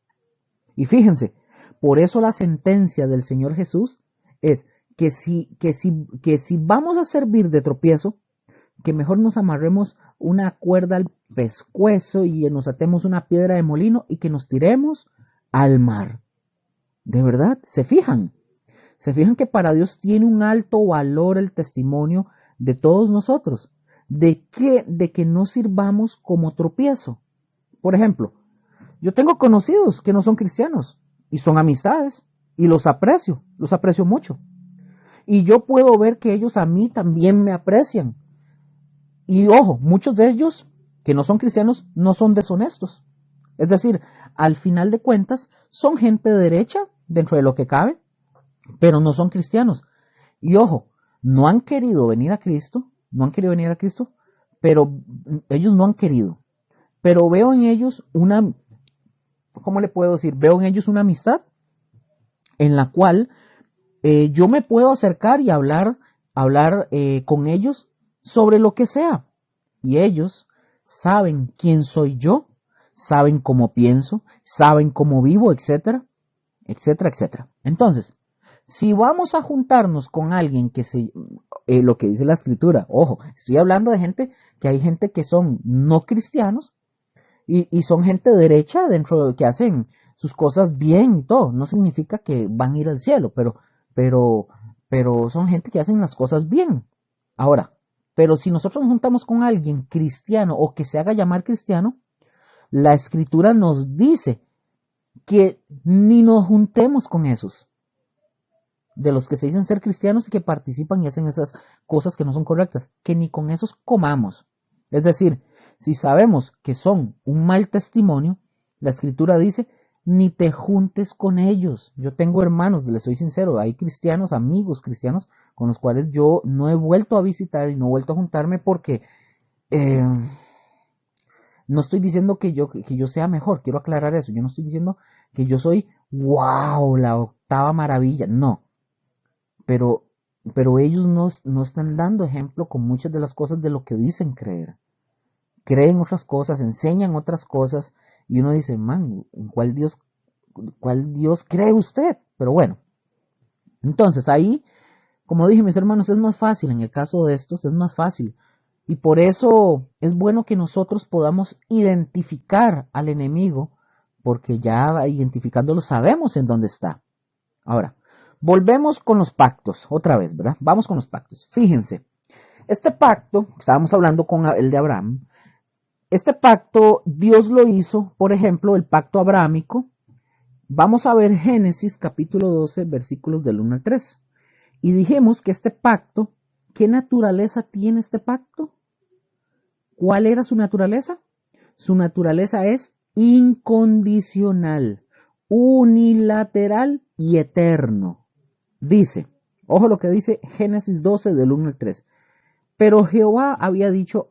Y fíjense, por eso la sentencia del Señor Jesús es que si vamos a servir de tropiezo, que mejor nos amarremos una cuerda al pescuezo y nos atemos una piedra de molino y que nos tiremos al mar. ¿De verdad? ¿Se fijan? ¿Se fijan que para Dios tiene un alto valor el testimonio de todos nosotros? ¿De qué? De que no sirvamos como tropiezo. Por ejemplo, yo tengo conocidos que no son cristianos y son amistades y los aprecio mucho. Y yo puedo ver que ellos a mí también me aprecian. Y ojo, muchos de ellos que no son cristianos no son deshonestos. Es decir, al final de cuentas, son gente derecha dentro de lo que cabe, pero no son cristianos. Y ojo, no han querido venir a Cristo, pero ellos no han querido. Pero veo en ellos una, ¿cómo le puedo decir? Veo en ellos una amistad en la cual yo me puedo acercar y hablar con ellos sobre lo que sea. Y ellos saben quién soy yo, saben cómo pienso, saben cómo vivo, etcétera, etcétera, etcétera. Entonces, si vamos a juntarnos con alguien lo que dice la escritura, ojo, estoy hablando de que hay gente que son no cristianos y son gente derecha dentro de que hacen sus cosas bien y todo. No significa que van a ir al cielo, pero, pero son gente que hacen las cosas bien. Ahora, pero si nosotros nos juntamos con alguien cristiano o que se haga llamar cristiano, la escritura nos dice que ni nos juntemos con esos, de los que se dicen ser cristianos y que participan y hacen esas cosas que no son correctas, que ni con esos comamos. Es decir, si sabemos que son un mal testimonio, la escritura dice, ni te juntes con ellos. Yo tengo hermanos, les soy sincero, hay cristianos, amigos cristianos, con los cuales yo no he vuelto a visitar y no he vuelto a juntarme porque no estoy diciendo que yo sea mejor, quiero aclarar eso, yo no estoy diciendo que yo soy, wow, la octava maravilla, no, pero ellos no están dando ejemplo con muchas de las cosas de lo que dicen creer. Creen otras cosas, enseñan otras cosas, y uno dice, man, ¿en cuál Dios cree usted? Pero bueno, entonces ahí, como dije, mis hermanos, es más fácil, en el caso de estos, es más fácil. Y por eso es bueno que nosotros podamos identificar al enemigo, porque ya identificándolo sabemos en dónde está. Ahora, volvemos con los pactos, otra vez, ¿verdad? Vamos con los pactos. Fíjense, este pacto, estábamos hablando con el de Abraham, este pacto Dios lo hizo, por ejemplo, el pacto abrámico. Vamos a ver Génesis capítulo 12, versículos del 1 al 3. Y dijimos que este pacto, ¿qué naturaleza tiene este pacto? ¿Cuál era su naturaleza? Su naturaleza es incondicional, unilateral y eterno. Dice, ojo lo que dice Génesis 12 del 1 al 3. Pero Jehová había dicho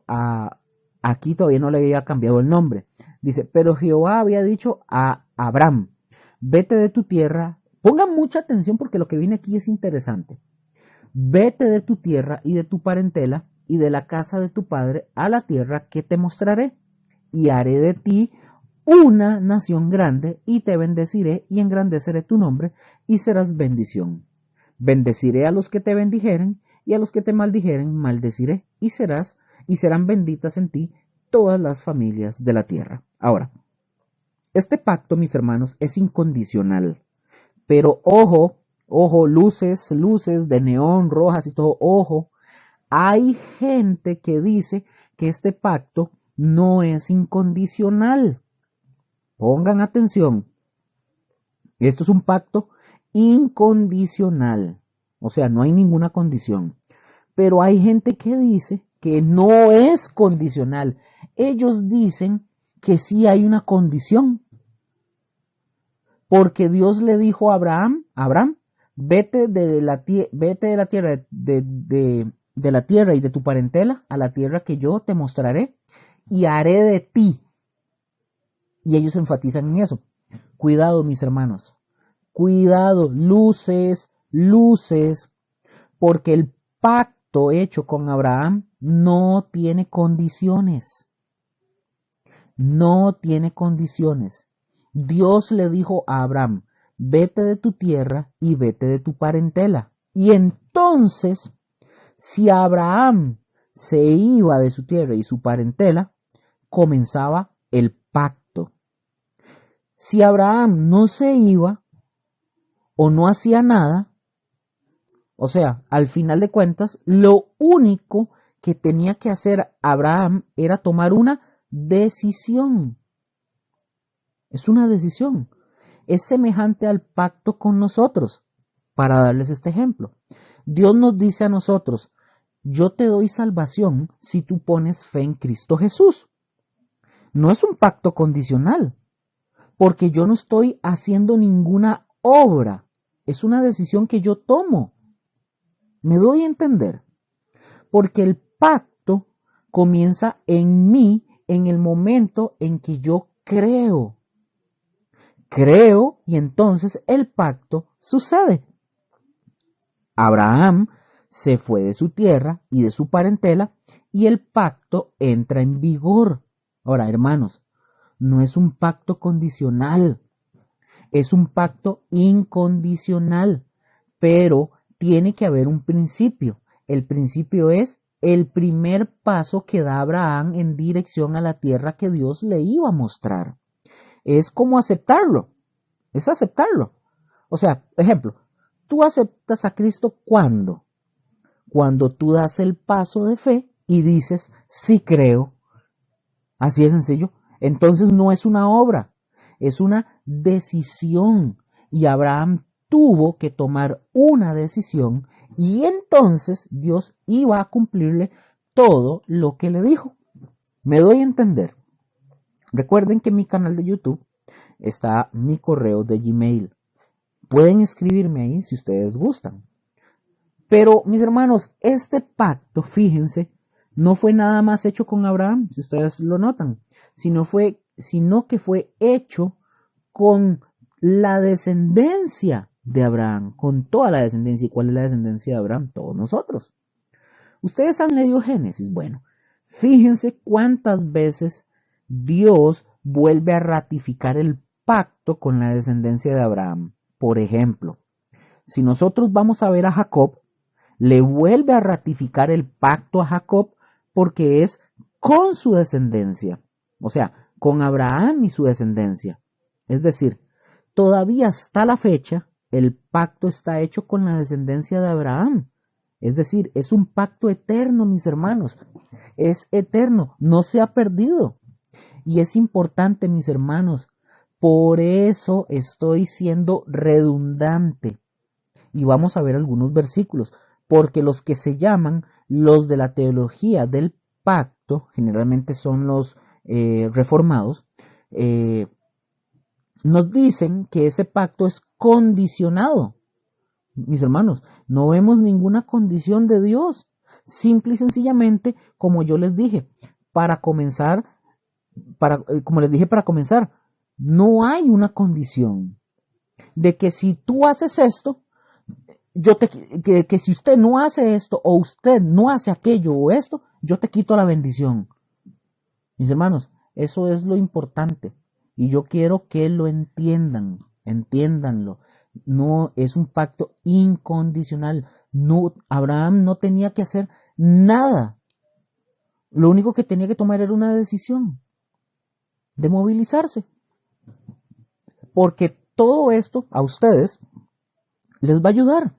aquí todavía no le había cambiado el nombre. Dice, pero Jehová había dicho a Abraham, vete de tu tierra. Pongan mucha atención porque lo que viene aquí es interesante. Vete de tu tierra y de tu parentela y de la casa de tu padre a la tierra que te mostraré, y haré de ti una nación grande, y te bendeciré y engrandeceré tu nombre, y serás bendición. Bendeciré a los que te bendijeren, y a los que te maldijeren maldeciré, y serán benditas en ti todas las familias de la tierra. Ahora, este pacto, mis hermanos, es incondicional. Pero ojo, ojo, luces de neón, rojas y todo, ojo. Hay gente que dice que este pacto no es incondicional. Pongan atención. Esto es un pacto incondicional. O sea, no hay ninguna condición. Pero hay gente que dice que no es condicional. Ellos dicen que sí hay una condición. Porque Dios le dijo a Abraham, vete de la tierra de la tierra y de tu parentela a la tierra que yo te mostraré y haré de ti. Y ellos enfatizan en eso. Cuidado, mis hermanos. Cuidado, luces, porque el pacto hecho con Abraham no tiene condiciones. No tiene condiciones. Dios le dijo a Abraham, vete de tu tierra y vete de tu parentela. Y entonces, si Abraham se iba de su tierra y su parentela, comenzaba el pacto. Si Abraham no se iba o no hacía nada, o sea, al final de cuentas, lo único que tenía que hacer Abraham era tomar una decisión. Es una decisión. Es semejante al pacto con nosotros. Para darles este ejemplo, Dios nos dice a nosotros, yo te doy salvación si tú pones fe en Cristo Jesús. No es un pacto condicional, porque yo no estoy haciendo ninguna obra. Es una decisión que yo tomo. Me doy a entender. Porque el pacto comienza en mí en el momento en que yo creo. Creo y entonces el pacto sucede. Abraham se fue de su tierra y de su parentela y el pacto entra en vigor. Ahora, hermanos, no es un pacto condicional, es un pacto incondicional, pero tiene que haber un principio. El principio es el primer paso que da Abraham en dirección a la tierra que Dios le iba a mostrar. Es como aceptarlo, es aceptarlo. O sea, ejemplo, tú aceptas a Cristo cuando tú das el paso de fe y dices, sí creo. Así de sencillo. Entonces no es una obra, es una decisión. Y Abraham tuvo que tomar una decisión y entonces Dios iba a cumplirle todo lo que le dijo. Me doy a entender. Recuerden que en mi canal de YouTube está mi correo de Gmail. Pueden escribirme ahí si ustedes gustan. Pero, mis hermanos, este pacto, fíjense, no fue nada más hecho con Abraham, si ustedes lo notan, sino que fue hecho con la descendencia de Abraham, con toda la descendencia. ¿Y cuál es la descendencia de Abraham? Todos nosotros. Ustedes han leído Génesis. Bueno, fíjense cuántas veces Dios vuelve a ratificar el pacto con la descendencia de Abraham. Por ejemplo, si nosotros vamos a ver a Jacob, le vuelve a ratificar el pacto a Jacob porque es con su descendencia, o sea, con Abraham y su descendencia. Es decir, todavía hasta la fecha el pacto está hecho con la descendencia de Abraham. Es decir, es un pacto eterno, mis hermanos. Es eterno, no se ha perdido. Y es importante, mis hermanos, por eso estoy siendo redundante. Y vamos a ver algunos versículos, porque los que se llaman los de la teología del pacto, generalmente son los reformados, nos dicen que ese pacto es condicionado. Mis hermanos, no vemos ninguna condición de Dios. Simple y sencillamente, como yo les dije, para comenzar, como les dije para comenzar, no hay una condición de que si tú haces esto, que si usted no hace esto o usted no hace aquello o esto, yo te quito la bendición. Mis hermanos, eso es lo importante y yo quiero que lo entiendan, entiéndanlo. No es un pacto incondicional. No, Abraham no tenía que hacer nada. Lo único que tenía que tomar era una decisión de movilizarse. Porque todo esto a ustedes les va a ayudar.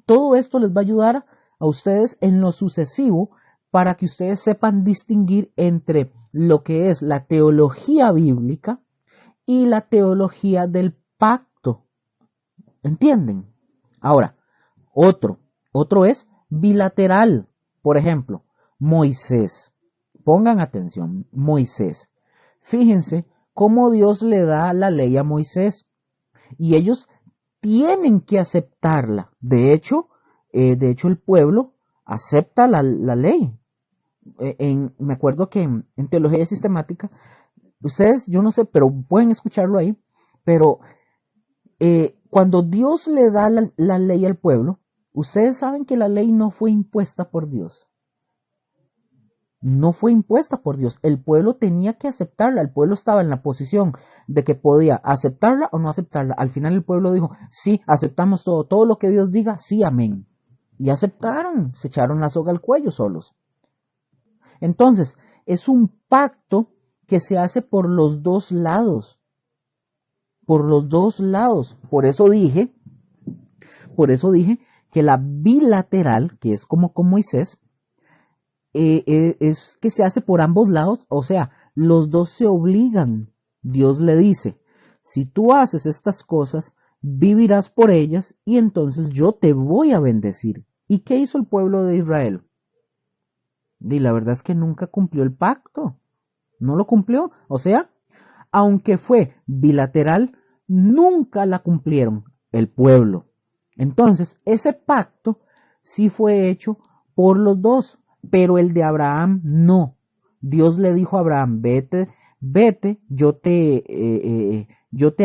Todo esto les va a ayudar a ustedes en lo sucesivo para que ustedes sepan distinguir entre lo que es la teología bíblica y la teología del pacto. ¿Entienden? Ahora, otro es bilateral. Por ejemplo, Moisés. Pongan atención, Moisés. Fíjense cómo Dios le da la ley a Moisés y ellos tienen que aceptarla. De hecho el pueblo acepta la ley. Me acuerdo que en teología sistemática, ustedes, yo no sé, pero pueden escucharlo ahí, pero cuando Dios le da la ley al pueblo, ustedes saben que la ley no fue impuesta por Dios. No fue impuesta por Dios. El pueblo tenía que aceptarla. El pueblo estaba en la posición de que podía aceptarla o no aceptarla. Al final el pueblo dijo, sí, aceptamos todo. Todo lo que Dios diga, sí, amén. Y aceptaron. Se echaron la soga al cuello solos. Entonces, es un pacto que se hace por los dos lados. Por los dos lados. Por eso dije que la bilateral, que es como con Moisés, es que se hace por ambos lados, o sea, los dos se obligan. Dios le dice, si tú haces estas cosas, vivirás por ellas y entonces yo te voy a bendecir. ¿Y qué hizo el pueblo de Israel? Y la verdad es que nunca cumplió el pacto, no lo cumplió, o sea, aunque fue bilateral, nunca la cumplieron el pueblo. Entonces, ese pacto sí fue hecho por los dos, pero el de Abraham no. Dios le dijo a Abraham, vete, yo te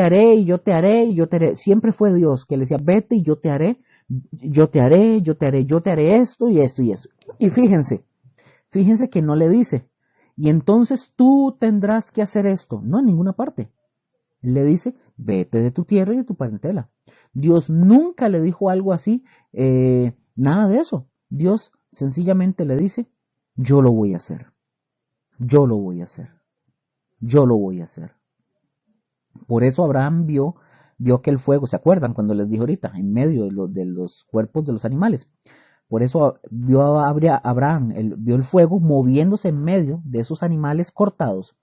haré y yo te haré y yo te haré. Siempre fue Dios que le decía, vete y yo te haré, yo te haré, yo te haré, yo te haré esto y esto y eso. Y fíjense que no le dice, y entonces tú tendrás que hacer esto. No, en ninguna parte. Le dice, vete de tu tierra y de tu parentela. Dios nunca le dijo algo así, nada de eso. Dios sencillamente le dice, yo lo voy a hacer, yo lo voy a hacer, yo lo voy a hacer. Por eso Abraham vio que el fuego, ¿se acuerdan cuando les dije ahorita? En medio de los cuerpos de los animales. Por eso vio a Abraham, vio el fuego moviéndose en medio de esos animales cortados.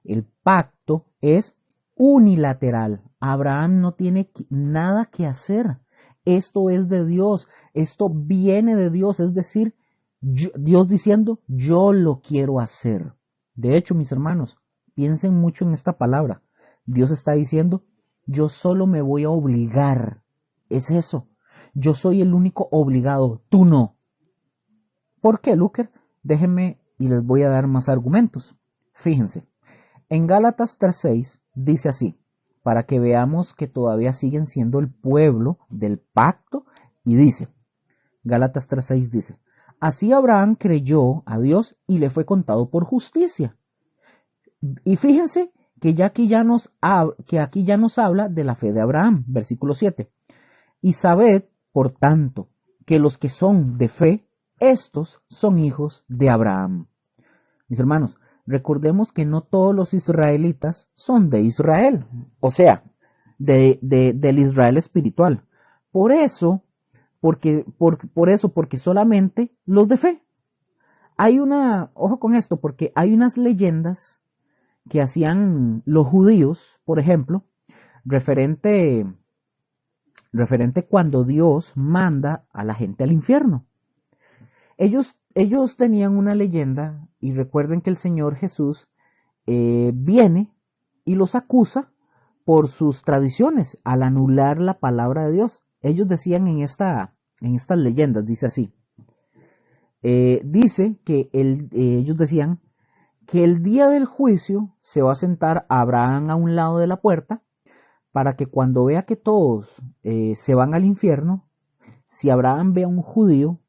El pacto es unilateral. Abraham no tiene nada que hacer. Esto es de Dios. Esto viene de Dios. Es decir, Dios diciendo, yo lo quiero hacer. De hecho, mis hermanos, piensen mucho en esta palabra. Dios está diciendo, yo solo me voy a obligar. Es eso. Yo soy el único obligado, tú no. ¿Por qué, Luker? Déjenme y les voy a dar más argumentos. Fíjense, en Gálatas 3:6 dice así, para que veamos que todavía siguen siendo el pueblo del pacto, y dice, Gálatas 3:6 dice, así Abraham creyó a Dios y le fue contado por justicia. Y fíjense que aquí ya nos habla de la fe de Abraham, versículo 7. Y sabed, por tanto, que los que son de fe, estos son hijos de Abraham. Mis hermanos, recordemos que no todos los israelitas son de Israel, o sea, del Israel espiritual. Por eso, porque solamente los de fe. Ojo con esto, porque hay unas leyendas que hacían los judíos, por ejemplo, referente cuando Dios manda a la gente al infierno. Ellos tenían una leyenda y recuerden que el Señor Jesús viene y los acusa por sus tradiciones al anular la palabra de Dios. Ellos decían en estas leyendas, dice así, ellos decían que el día del juicio se va a sentar Abraham a un lado de la puerta para que cuando vea que todos se van al infierno, si Abraham ve a un judío,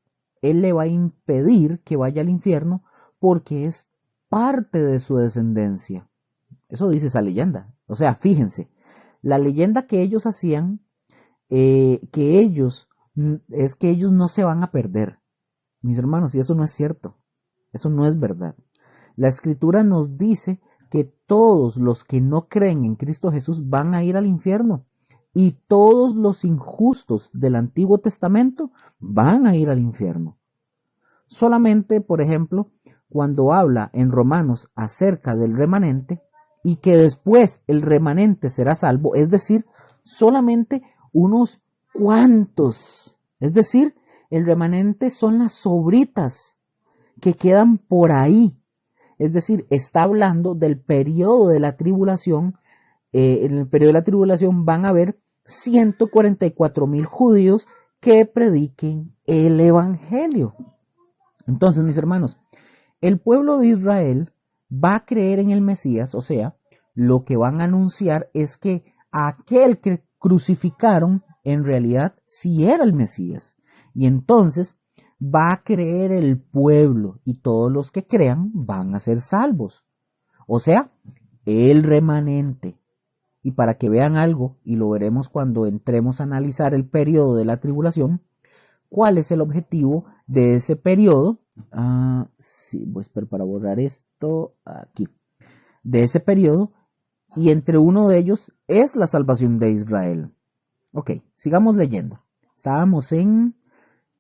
él le va a impedir que vaya al infierno porque es parte de su descendencia. Eso dice esa leyenda. O sea, fíjense, la leyenda que ellos hacían, es que ellos no se van a perder. Mis hermanos, y eso no es cierto. Eso no es verdad. La Escritura nos dice que todos los que no creen en Cristo Jesús van a ir al infierno y todos los injustos del Antiguo Testamento van a ir al infierno. Solamente, por ejemplo, cuando habla en Romanos acerca del remanente y que después el remanente será salvo, es decir, solamente unos cuantos, es decir, el remanente son las sobritas que quedan por ahí, es decir, está hablando del periodo de la tribulación. En el periodo de la tribulación van a haber 144,000 judíos que prediquen el evangelio. Entonces, mis hermanos, el pueblo de Israel va a creer en el Mesías, o sea, lo que van a anunciar es que aquel que crucificaron en realidad sí era el Mesías. Y entonces va a creer el pueblo y todos los que crean van a ser salvos. O sea, el remanente. Y para que vean algo, y lo veremos cuando entremos a analizar el periodo de la tribulación, ¿cuál es el objetivo de ese periodo? Sí, voy a esperar para borrar esto aquí. De ese periodo, y entre uno de ellos es la salvación de Israel. Ok, sigamos leyendo. Estábamos en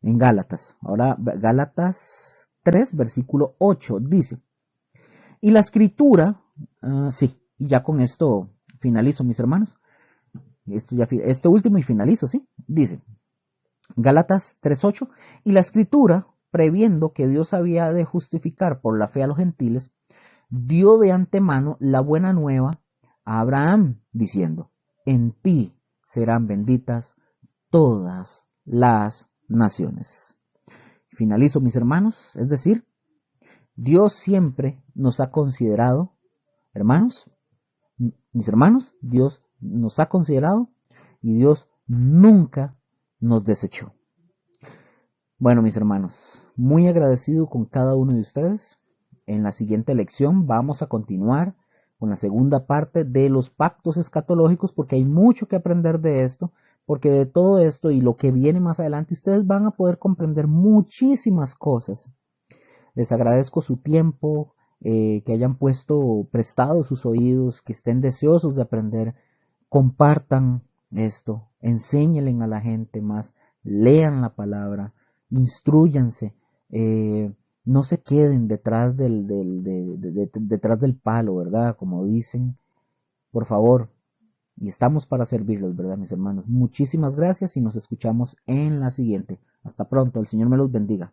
Gálatas. Ahora Gálatas 3, versículo 8 dice, y la escritura, sí, y ya con esto finalizo, mis hermanos. Este último y finalizo, ¿sí? Dice, Gálatas 3:8, y la escritura, previendo que Dios había de justificar por la fe a los gentiles, dio de antemano la buena nueva a Abraham, diciendo, en ti serán benditas todas las naciones. Finalizo, mis hermanos, es decir, Dios siempre nos ha considerado, hermanos, mis hermanos, Dios nos ha considerado y Dios nunca nos desechó. Bueno, mis hermanos, muy agradecido con cada uno de ustedes. En la siguiente lección vamos a continuar con la segunda parte de los pactos escatológicos porque hay mucho que aprender de esto, porque de todo esto y lo que viene más adelante ustedes van a poder comprender muchísimas cosas. Les agradezco su tiempo, que hayan prestado sus oídos, que estén deseosos de aprender. Compartan esto, enséñenle a la gente más, lean la palabra, instruyanse, no se queden detrás del palo, ¿verdad? Como dicen, por favor, y estamos para servirles, ¿verdad, mis hermanos? Muchísimas gracias y nos escuchamos en la siguiente. Hasta pronto, el Señor me los bendiga.